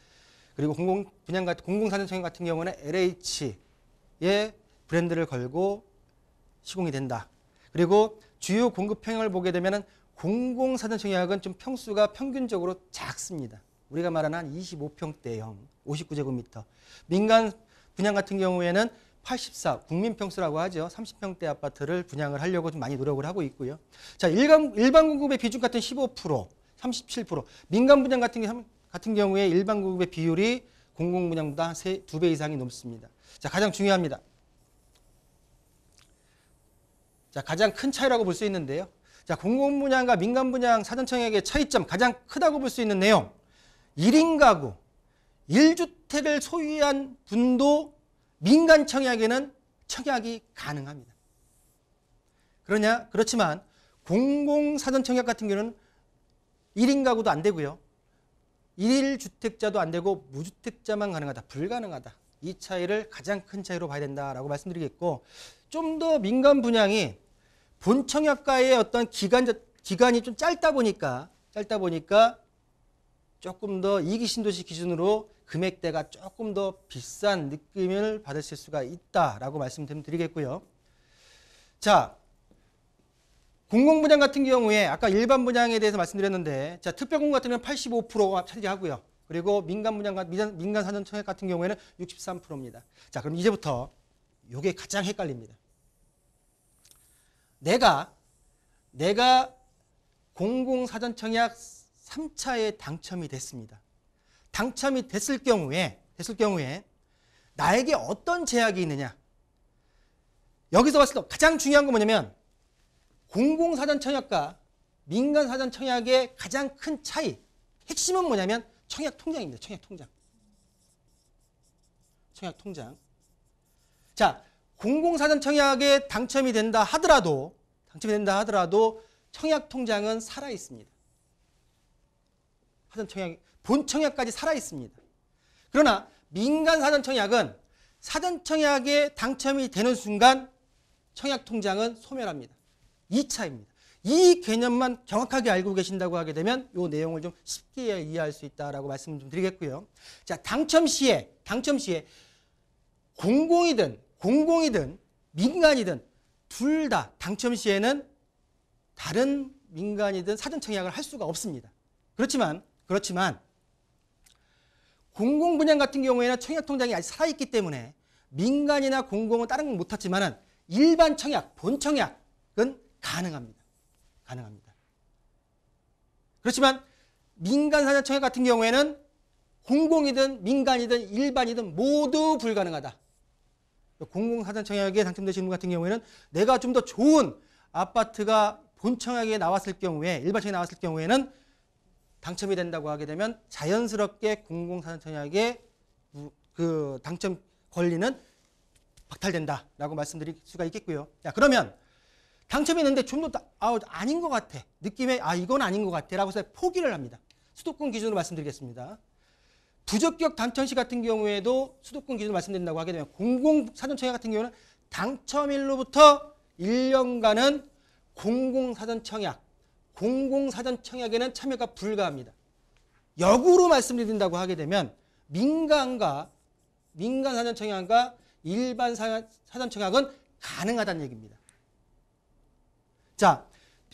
그리고 공공사전 청약 같은 경우는 LH의 브랜드를 걸고 시공이 된다. 그리고 주요 공급형을 보게 되면 공공사전청약은 좀 평수가 평균적으로 작습니다. 우리가 말하는 한 25평대형, 59제곱미터. 민간 분양 같은 경우에는 84, 국민평수라고 하죠. 30평대 아파트를 분양을 하려고 좀 많이 노력을 하고 있고요. 자, 일반 공급의 비중 같은 15%, 37%. 민간 분양 같은 경우에 일반 공급의 비율이 공공 분양보다 2배 이상이 넘습니다. 자, 가장 중요합니다. 자, 가장 큰 차이라고 볼 수 있는데요. 자, 공공 분양과 민간 분양 사전청약의 차이점 가장 크다고 볼 수 있는 내용. 1인 가구, 1주택을 소유한 분도 민간 청약에는 청약이 가능합니다. 그렇지만 공공 사전청약 같은 경우는 1인 가구도 안 되고요. 1주택자도 안 되고 무주택자만 가능하다. 불가능하다. 이 차이를 가장 큰 차이로 봐야 된다라고 말씀드리겠고, 좀 더 민간 분양이 본청약과의 어떤 기간이 좀 짧다 보니까 조금 더 이기 신도시 기준으로 금액대가 조금 더 비싼 느낌을 받으실 수가 있다라고 말씀드리겠고요. 자, 공공분양 같은 경우에 아까 일반 분양에 대해서 말씀드렸는데, 자, 특별공급 같은 경우는 85%가 차지하고요. 그리고 민간 사전청약 같은 경우에는 63%입니다. 자, 그럼 이제부터 이게 가장 헷갈립니다. 내가 공공사전청약 3차에 당첨이 됐습니다. 당첨이 됐을 경우에 나에게 어떤 제약이 있느냐? 여기서 봤을 때 가장 중요한 건 뭐냐면 공공사전청약과 민간사전청약의 가장 큰 차이, 핵심은 뭐냐면 청약통장입니다. 청약통장. 자, 공공사전청약에 당첨이 된다 하더라도 청약통장은 살아 있습니다. 본청약까지 살아 있습니다. 그러나 민간사전청약은 사전청약에 당첨이 되는 순간 청약통장은 소멸합니다. 이 차이입니다. 이 개념만 정확하게 알고 계신다고 하게 되면 이 내용을 좀 쉽게 이해할 수 있다라고 말씀을 좀 드리겠고요. 자, 당첨 시에 공공이든 민간이든 둘 다 당첨 시에는 다른 민간이든 사전청약을 할 수가 없습니다. 그렇지만 공공분양 같은 경우에는 청약통장이 아직 살아있기 때문에 민간이나 공공은 다른 건 못하지만 일반 청약, 본청약은 가능합니다. 그렇지만 민간사전청약 같은 경우에는 공공이든 민간이든 일반이든 모두 불가능하다. 공공사전청약에 당첨되시는 분 같은 경우에는 내가 좀 더 좋은 아파트가 본청약에 나왔을 경우에, 일반 청약에 나왔을 경우에는 당첨이 된다고 하게 되면 자연스럽게 공공사전청약의 그 당첨 권리는 박탈된다라고 말씀드릴 수가 있겠고요. 자, 그러면 당첨이 있는데 좀 더 아닌 것 같아. 느낌에 이건 아닌 것 같아 라고 해서 포기를 합니다. 수도권 기준으로 말씀드리겠습니다. 부적격 당첨 시 같은 경우에도 수도권 기준으로 말씀드린다고 하게 되면 공공사전청약 같은 경우는 당첨일로부터 1년간은 공공사전청약에는 참여가 불가합니다. 역으로 말씀드린다고 하게 되면 민간 사전청약과 일반 사전청약은 가능하다는 얘기입니다. 자,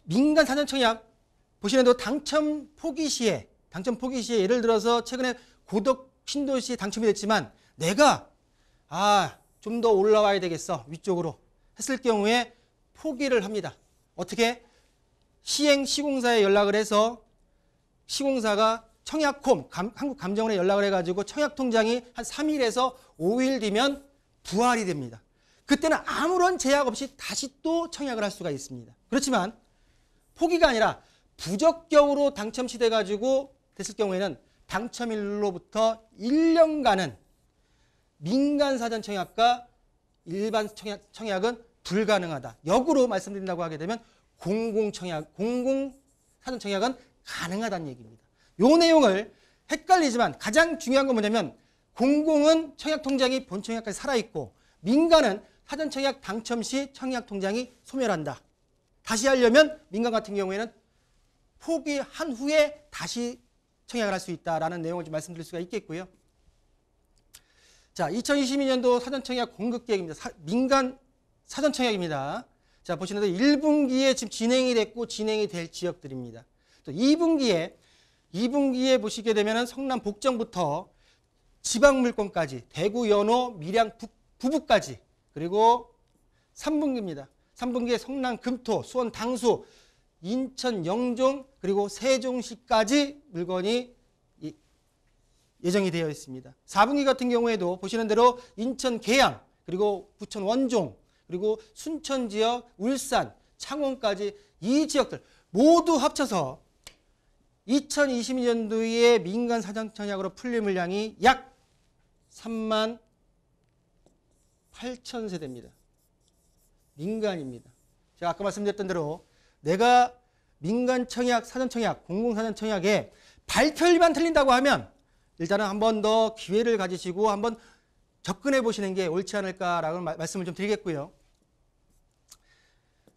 민간 사전청약 보시는 대로 당첨 포기 시에 예를 들어서 최근에 고덕 신도시에 당첨이 됐지만 내가 좀 더 올라와야 되겠어 위쪽으로 했을 경우에 포기를 합니다. 어떻게? 시공사에 연락을 해서 시공사가 청약홈, 한국감정원에 연락을 해가지고 청약통장이 한 3일에서 5일 뒤면 부활이 됩니다. 그때는 아무런 제약 없이 다시 또 청약을 할 수가 있습니다. 그렇지만 포기가 아니라 부적격으로 당첨시돼가지고 됐을 경우에는 당첨일로부터 1년간은 민간사전청약과 일반 청약은 불가능하다. 역으로 말씀드린다고 하게 되면 공공사전청약은 가능하다는 얘기입니다. 이 내용을 헷갈리지만 가장 중요한 건 뭐냐면 공공은 청약통장이 본청약까지 살아있고 민간은 사전청약 당첨 시 청약통장이 소멸한다. 다시 하려면 민간 같은 경우에는 포기한 후에 다시 청약을 할 수 있다라는 내용을 좀 말씀드릴 수가 있겠고요. 자, 2022년도 사전청약 공급계획입니다. 민간 사전청약입니다. 자, 보시는 대로 1분기에 지금 진행이 됐고 진행이 될 지역들입니다. 또 2분기에 보시게 되면은 성남 복정부터 지방 물권까지 대구 연호 밀양 부부까지 그리고 3분기입니다. 3분기에 성남 금토 수원 당수 인천 영종 그리고 세종시까지 물건이 예정이 되어 있습니다. 4분기 같은 경우에도 보시는 대로 인천 계양 그리고 부천 원종 그리고 순천 지역 울산 창원까지 이 지역들 모두 합쳐서 2022년도에 민간 사전 청약으로 풀릴 물량이 약 3만 8천 세대입니다. 민간입니다. 제가 아까 말씀드렸던 대로 내가 민간 청약, 사전 청약, 공공사전 청약에 발표일만 틀린다고 하면 일단은 한 번 더 기회를 가지시고 한번 접근해 보시는 게 옳지 않을까라고 말씀을 좀 드리겠고요.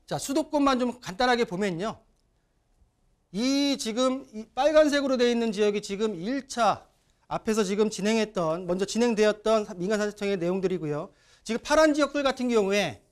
자, 수도권만 좀 간단하게 보면요. 지금 이 빨간색으로 되어 있는 지역이 지금 1차 앞에서 지금 먼저 진행되었던 민간사전청의 내용들이고요. 지금 파란 지역들 같은 경우에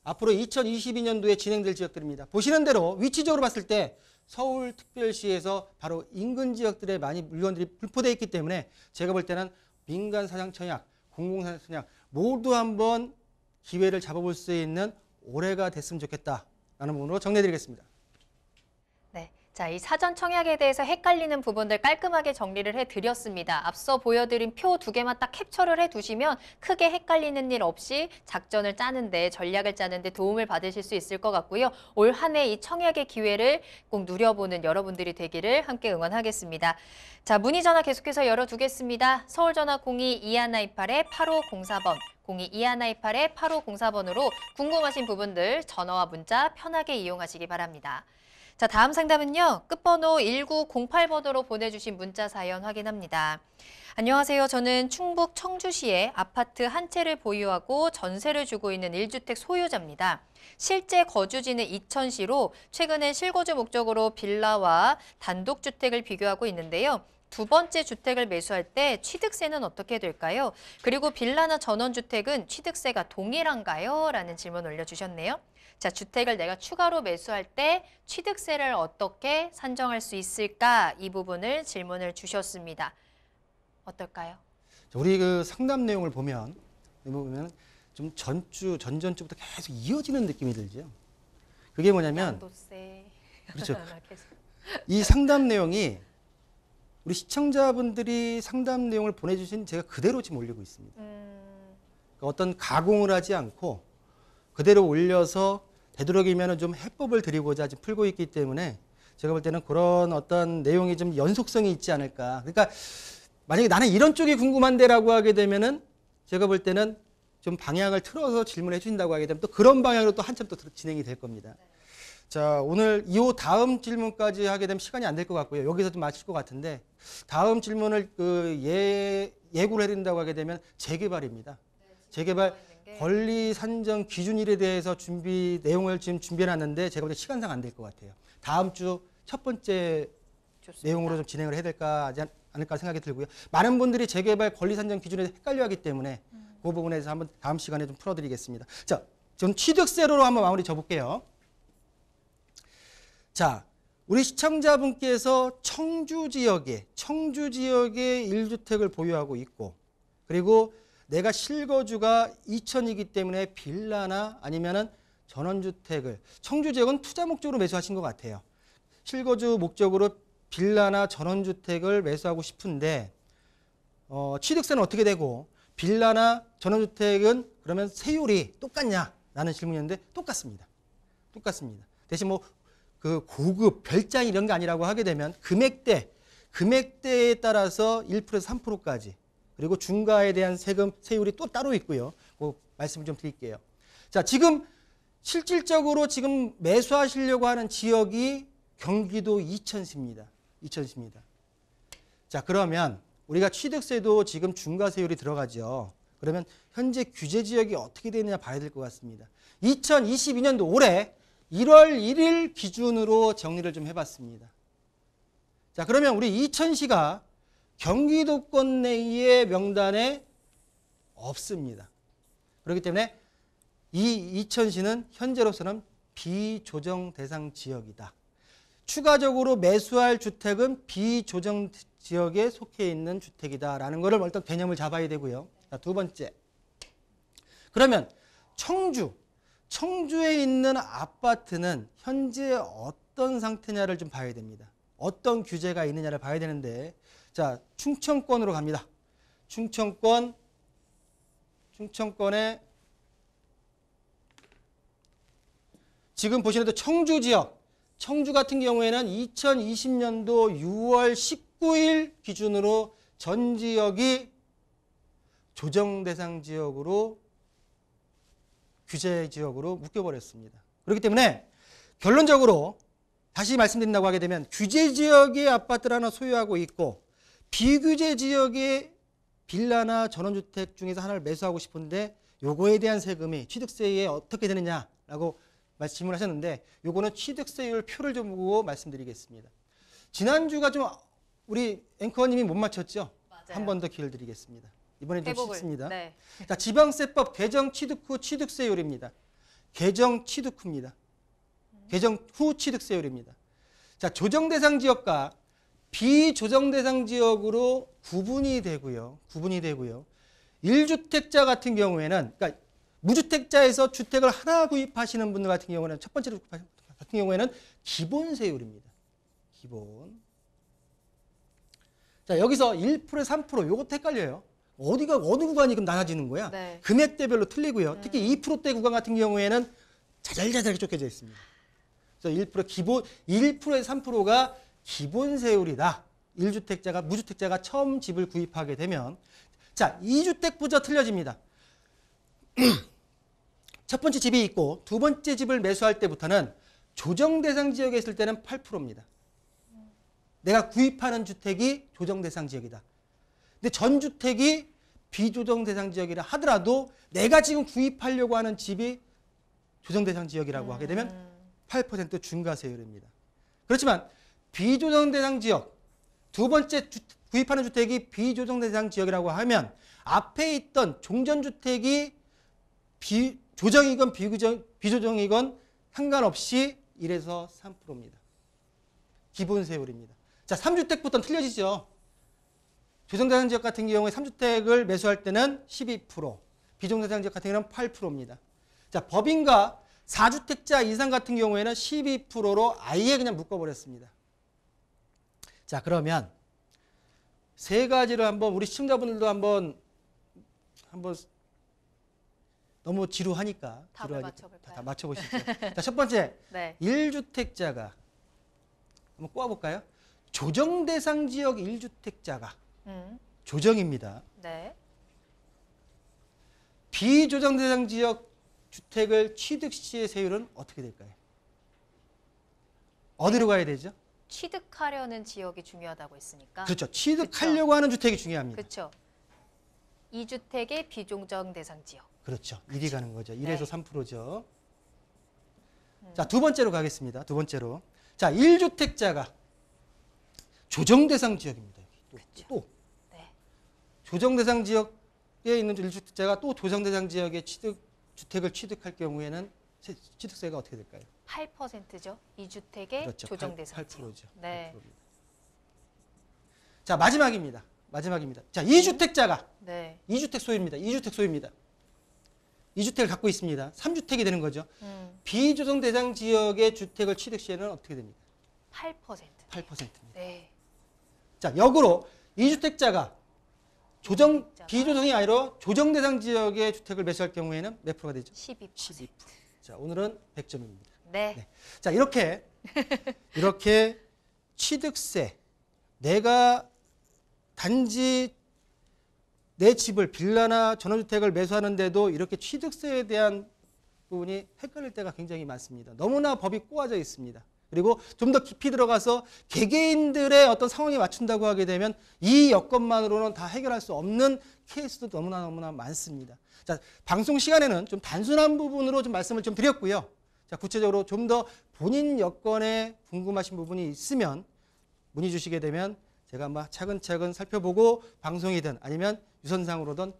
앞으로 2022년도에 진행될 지역들입니다. 보시는 대로 위치적으로 봤을 때 서울특별시에서 바로 인근 지역들에 많이 물건들이 분포되어 있기 때문에 제가 볼 때는 민간사전청약, 공공사전청약 모두 한번 기회를 잡아볼 수 있는 올해가 됐으면 좋겠다라는 부분으로 정리해드리겠습니다. 네. 자, 이 사전 청약에 대해서 헷갈리는 부분들 깔끔하게 정리를 해드렸습니다. 앞서 보여드린 표 2개만 딱 캡처를 해두시면 크게 헷갈리는 일 없이 작전을 짜는데, 전략을 짜는데 도움을 받으실 수 있을 것 같고요. 올 한 해 이 청약의 기회를 꼭 누려보는 여러분들이 되기를 함께 응원하겠습니다. 자, 문의 전화 계속해서 열어두겠습니다. 서울전화 02-2128-8504번, 02-2128-8504번으로 궁금하신 부분들 전화와 문자 편하게 이용하시기 바랍니다. 자, 다음 상담은요. 끝번호 1908번으로 보내주신 문자 사연 확인합니다. 안녕하세요. 저는 충북 청주시에 아파트 한 채를 보유하고 전세를 주고 있는 1주택 소유자입니다. 실제 거주지는 이천시로 최근에 실거주 목적으로 빌라와 단독주택을 비교하고 있는데요. 두 번째 주택을 매수할 때 취득세는 어떻게 될까요? 그리고 빌라나 전원주택은 취득세가 동일한가요? 라는 질문 올려주셨네요. 자, 주택을 내가 추가로 매수할 때 취득세를 어떻게 산정할 수 있을까? 이 부분을 질문을 주셨습니다. 어떨까요? 우리 그 상담 내용을 보면 좀 전전주부터 계속 이어지는 느낌이 들죠. 그게 뭐냐면 양도세. 그렇죠. 이 상담 내용이 우리 시청자분들이 상담 내용을 보내주신 제가 그대로 지금 올리고 있습니다. 그러니까 어떤 가공을 하지 않고 그대로 올려서 되도록이면 좀 해법을 드리고자 지금 풀고 있기 때문에 제가 볼 때는 그런 어떤 내용이 좀 연속성이 있지 않을까. 그러니까 만약에 나는 이런 쪽이 궁금한데라고 하게 되면은 제가 볼 때는 좀 방향을 틀어서 질문해 주신다고 하게 되면 또 그런 방향으로 또 한참 또 진행이 될 겁니다. 자, 오늘 이 다음 질문까지 하게 되면 시간이 안 될 것 같고요. 여기서 좀 마칠 것 같은데 다음 질문을 예고를 해드린다고 하게 되면 재개발입니다. 재개발 권리 산정 기준일에 대해서 내용을 지금 준비해놨는데 제가 볼 때 시간상 안 될 것 같아요. 다음 주 첫 번째 좋습니다. 내용으로 좀 진행을 해야 될까 하지 않을까 생각이 들고요. 많은 분들이 재개발 권리 산정 기준에 헷갈려하기 때문에 그 부분에서 한번 다음 시간에 좀 풀어드리겠습니다. 자, 전 취득세로 한번 마무리 져볼게요. 자, 우리 시청자분께서 청주 지역에 1주택을 보유하고 있고 그리고 내가 실거주가 이천이기 때문에 빌라나 아니면은 전원주택을 청주 지역은 투자 목적으로 매수하신 것 같아요. 실거주 목적으로 빌라나 전원주택을 매수하고 싶은데 취득세는 어떻게 되고 빌라나 전원주택은 그러면 세율이 똑같냐라는 질문이었는데 똑같습니다. 똑같습니다. 대신 뭐 그 고급 별장 이런 게 아니라고 하게 되면 금액대에 따라서 1%에서 3%까지 그리고 중과에 대한 세율이 또 따로 있고요. 그 말씀을 좀 드릴게요. 자, 지금 실질적으로 지금 매수하시려고 하는 지역이 경기도 이천시입니다. 이천시입니다. 자, 그러면 우리가 취득세도 지금 중과세율이 들어가죠. 그러면 현재 규제 지역이 어떻게 되느냐 봐야 될 것 같습니다. 2022년도 올해 1월 1일 기준으로 정리를 좀 해봤습니다. 자, 그러면 우리 이천시가 경기도권 내의 명단에 없습니다. 그렇기 때문에 이 이천시는 현재로서는 비조정 대상 지역이다. 추가적으로 매수할 주택은 비조정 지역에 속해 있는 주택이다라는 것을 일단 개념을 잡아야 되고요. 자, 두 번째. 그러면 청주에 있는 아파트는 현재 어떤 상태냐를 좀 봐야 됩니다. 어떤 규제가 있느냐를 봐야 되는데, 자, 충청권으로 갑니다. 충청권에 지금 보시는 청주 지역, 청주 같은 경우에는 2020년도 6월 19일 기준으로 전 지역이 조정 대상 지역으로 규제 지역으로 묶여버렸습니다. 그렇기 때문에 결론적으로 다시 말씀드린다고 하게 되면 규제 지역의 아파트를 하나 소유하고 있고 비규제 지역의 빌라나 전원주택 중에서 하나를 매수하고 싶은데 요거에 대한 세금이 취득세에 어떻게 되느냐라고 말씀을 하셨는데 요거는 취득세율 표를 좀 보고 말씀드리겠습니다. 지난주가 좀 우리 앵커님이 못 맞췄죠? 한 번 더 기회를 드리겠습니다. 이번엔 좀 쉽습니다. 네. 자, 지방세법 개정 취득 후 취득세율입니다. 개정 취득 후입니다. 개정 후 취득세율입니다. 자, 조정 대상 지역과 비조정 대상 지역으로 구분이 되고요. 1주택자 같은 경우에는, 그러니까 무주택자에서 주택을 하나 구입하시는 분들 같은 경우는 첫 번째로 같은 경우에는 기본세율입니다. 기본. 자, 여기서 1%, 3% 요것도 헷갈려요. 어느 구간이 그럼 나눠지는 거야? 네. 금액대별로 틀리고요. 특히 2%대 구간 같은 경우에는 자잘자잘하게 쫓겨져 있습니다. 그래서 1%에서 3%가 기본세율이다. 1주택자가, 무주택자가 처음 집을 구입하게 되면. 자, 2주택부터 틀려집니다. 첫 번째 집이 있고 두 번째 집을 매수할 때부터는 조정 대상 지역에 있을 때는 8%입니다. 내가 구입하는 주택이 조정 대상 지역이다. 근데 전 주택이 비조정 대상 지역이라 하더라도 내가 지금 구입하려고 하는 집이 조정 대상 지역이라고 하게 되면 8% 중과세율입니다. 그렇지만 비조정 대상 지역, 두 번째 구입하는 주택이 비조정 대상 지역이라고 하면 앞에 있던 종전주택이 조정이건 비조정이건 상관없이 1에서 3%입니다. 기본세율입니다. 자, 3주택부터는 틀려지죠. 조정대상 지역 같은 경우에 3주택을 매수할 때는 12%, 비조정대상 지역 같은 경우는 8%입니다. 자, 법인과 4주택자 이상 같은 경우에는 12%로 아예 그냥 묶어버렸습니다. 자, 그러면 세 가지를 한번 우리 시청자분들도 한번 너무 지루하니까 답을 맞춰볼까요? 다 맞춰보시죠. 자, 첫 번째, 네. 1주택자가 한번 꼬아볼까요? 조정 대상 지역 1주택자가 조정입니다. 네. 비조정 대상 지역 주택을 취득 시의 세율은 어떻게 될까요? 어디로 가야 되죠? 취득하려는 지역이 중요하다고 했으니까. 그렇죠. 취득하려고 하는 주택이 중요합니다. 그렇죠. 2주택의 비조정 대상 지역. 그렇죠. 1이 가는 거죠. 1에서 네. 3%죠. 자, 두 번째로 가겠습니다. 두 번째로. 자, 1주택자가 조정 대상 지역입니다. 또. 네. 조정 대상 지역에 있는 1주택자가 또 조정 대상 지역의 주택을 취득할 경우에는 취득세가 어떻게 될까요? 8%죠. 2주택의 그렇죠. 조정 대상 지역. 8%죠. 네. 8%입니다. 자, 마지막입니다. 자, 2주택자가 네. 2주택 소유입니다. 2주택 소유입니다. 2주택을 갖고 있습니다. 3주택이 되는 거죠. 비조정 대상 지역의 주택을 취득 시에는 어떻게 됩니까? 8%. 8%입니다. 네. 자, 역으로 2주택자가 비조정이 아니라 조정 대상 지역의 주택을 매수할 경우에는 몇 프로가 되죠? 12%. 자, 오늘은 100점입니다. 네. 자, 이렇게 취득세, 내가 단지 내 집을 빌라나 전원주택을 매수하는데도 이렇게 취득세에 대한 부분이 헷갈릴 때가 굉장히 많습니다. 너무나 법이 꼬아져 있습니다. 그리고 좀 더 깊이 들어가서 개개인들의 어떤 상황에 맞춘다고 하게 되면 이 여건만으로는 다 해결할 수 없는 케이스도 너무나 많습니다. 자, 방송 시간에는 좀 단순한 부분으로 좀 말씀을 좀 드렸고요. 자, 구체적으로 좀 더 본인 여건에 궁금하신 부분이 있으면 문의 주시게 되면 제가 차근차근 살펴보고 방송이든 아니면 유선상으로든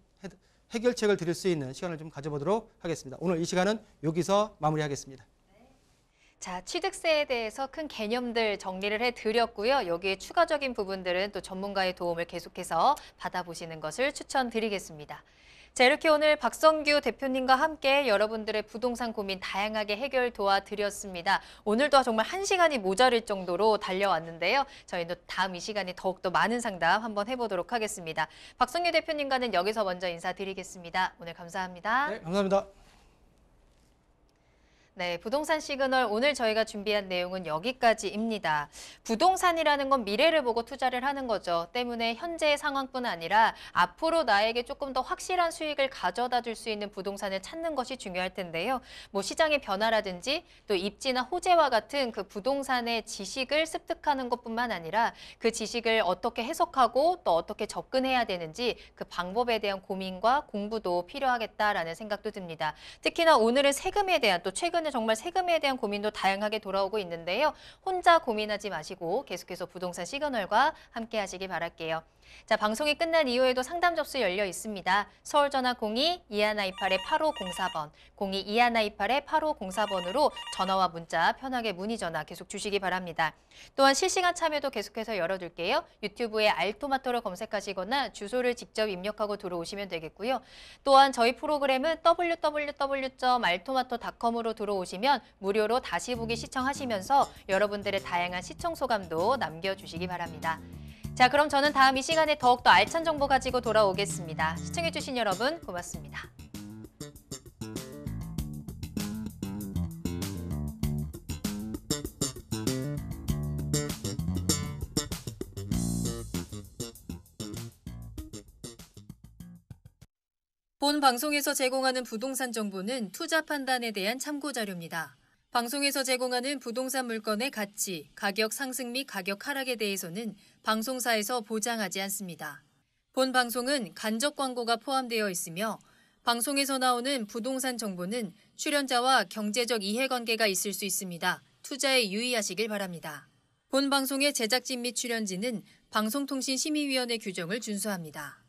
해결책을 드릴 수 있는 시간을 좀 가져보도록 하겠습니다. 오늘 이 시간은 여기서 마무리하겠습니다. 자, 취득세에 대해서 큰 개념들 정리를 해드렸고요. 여기에 추가적인 부분들은 또 전문가의 도움을 계속해서 받아보시는 것을 추천드리겠습니다. 자, 이렇게 오늘 박성규 대표님과 함께 여러분들의 부동산 고민 다양하게 해결 도와드렸습니다. 오늘도 정말 1시간이 모자랄 정도로 달려왔는데요. 저희도 다음 이 시간에 더욱더 많은 상담 한번 해보도록 하겠습니다. 박성규 대표님과는 여기서 먼저 인사드리겠습니다. 오늘 감사합니다. 네, 감사합니다. 네, 부동산 시그널 오늘 저희가 준비한 내용은 여기까지입니다. 부동산이라는 건 미래를 보고 투자를 하는 거죠. 때문에 현재의 상황뿐 아니라 앞으로 나에게 조금 더 확실한 수익을 가져다 줄 수 있는 부동산을 찾는 것이 중요할 텐데요. 뭐 시장의 변화라든지 또 입지나 호재와 같은 그 부동산의 지식을 습득하는 것뿐만 아니라 그 지식을 어떻게 해석하고 또 어떻게 접근해야 되는지 그 방법에 대한 고민과 공부도 필요하겠다라는 생각도 듭니다. 특히나 오늘은 세금에 대한 또 최근에 정말 세금에 대한 고민도 다양하게 돌아오고 있는데요. 혼자 고민하지 마시고 계속해서 부동산 시그널과 함께 하시기 바랄게요. 자, 방송이 끝난 이후에도 상담 접수 열려 있습니다. 서울 전화 02-2128-8504번, 02-2128-8504번으로 전화와 문자 편하게 문의 전화 계속 주시기 바랍니다. 또한 실시간 참여도 계속해서 열어둘게요. 유튜브에 알토마토를 검색하시거나 주소를 직접 입력하고 들어오시면 되겠고요. 또한 저희 프로그램은 www.altomato.com으로 들어오시면 무료로 다시 보기 시청하시면서 여러분들의 다양한 시청 소감도 남겨주시기 바랍니다. 자, 그럼 저는 다음 이 시간에 더욱더 알찬 정보 가지고 돌아오겠습니다. 시청해주신 여러분 고맙습니다. 본 방송에서 제공하는 부동산 정보는 투자 판단에 대한 참고 자료입니다. 방송에서 제공하는 부동산 물건의 가치, 가격 상승 및 가격 하락에 대해서는 방송사에서 보장하지 않습니다. 본 방송은 간접 광고가 포함되어 있으며 방송에서 나오는 부동산 정보는 출연자와 경제적 이해관계가 있을 수 있습니다. 투자에 유의하시길 바랍니다. 본 방송의 제작진 및 출연진은 방송통신심의위원회 규정을 준수합니다.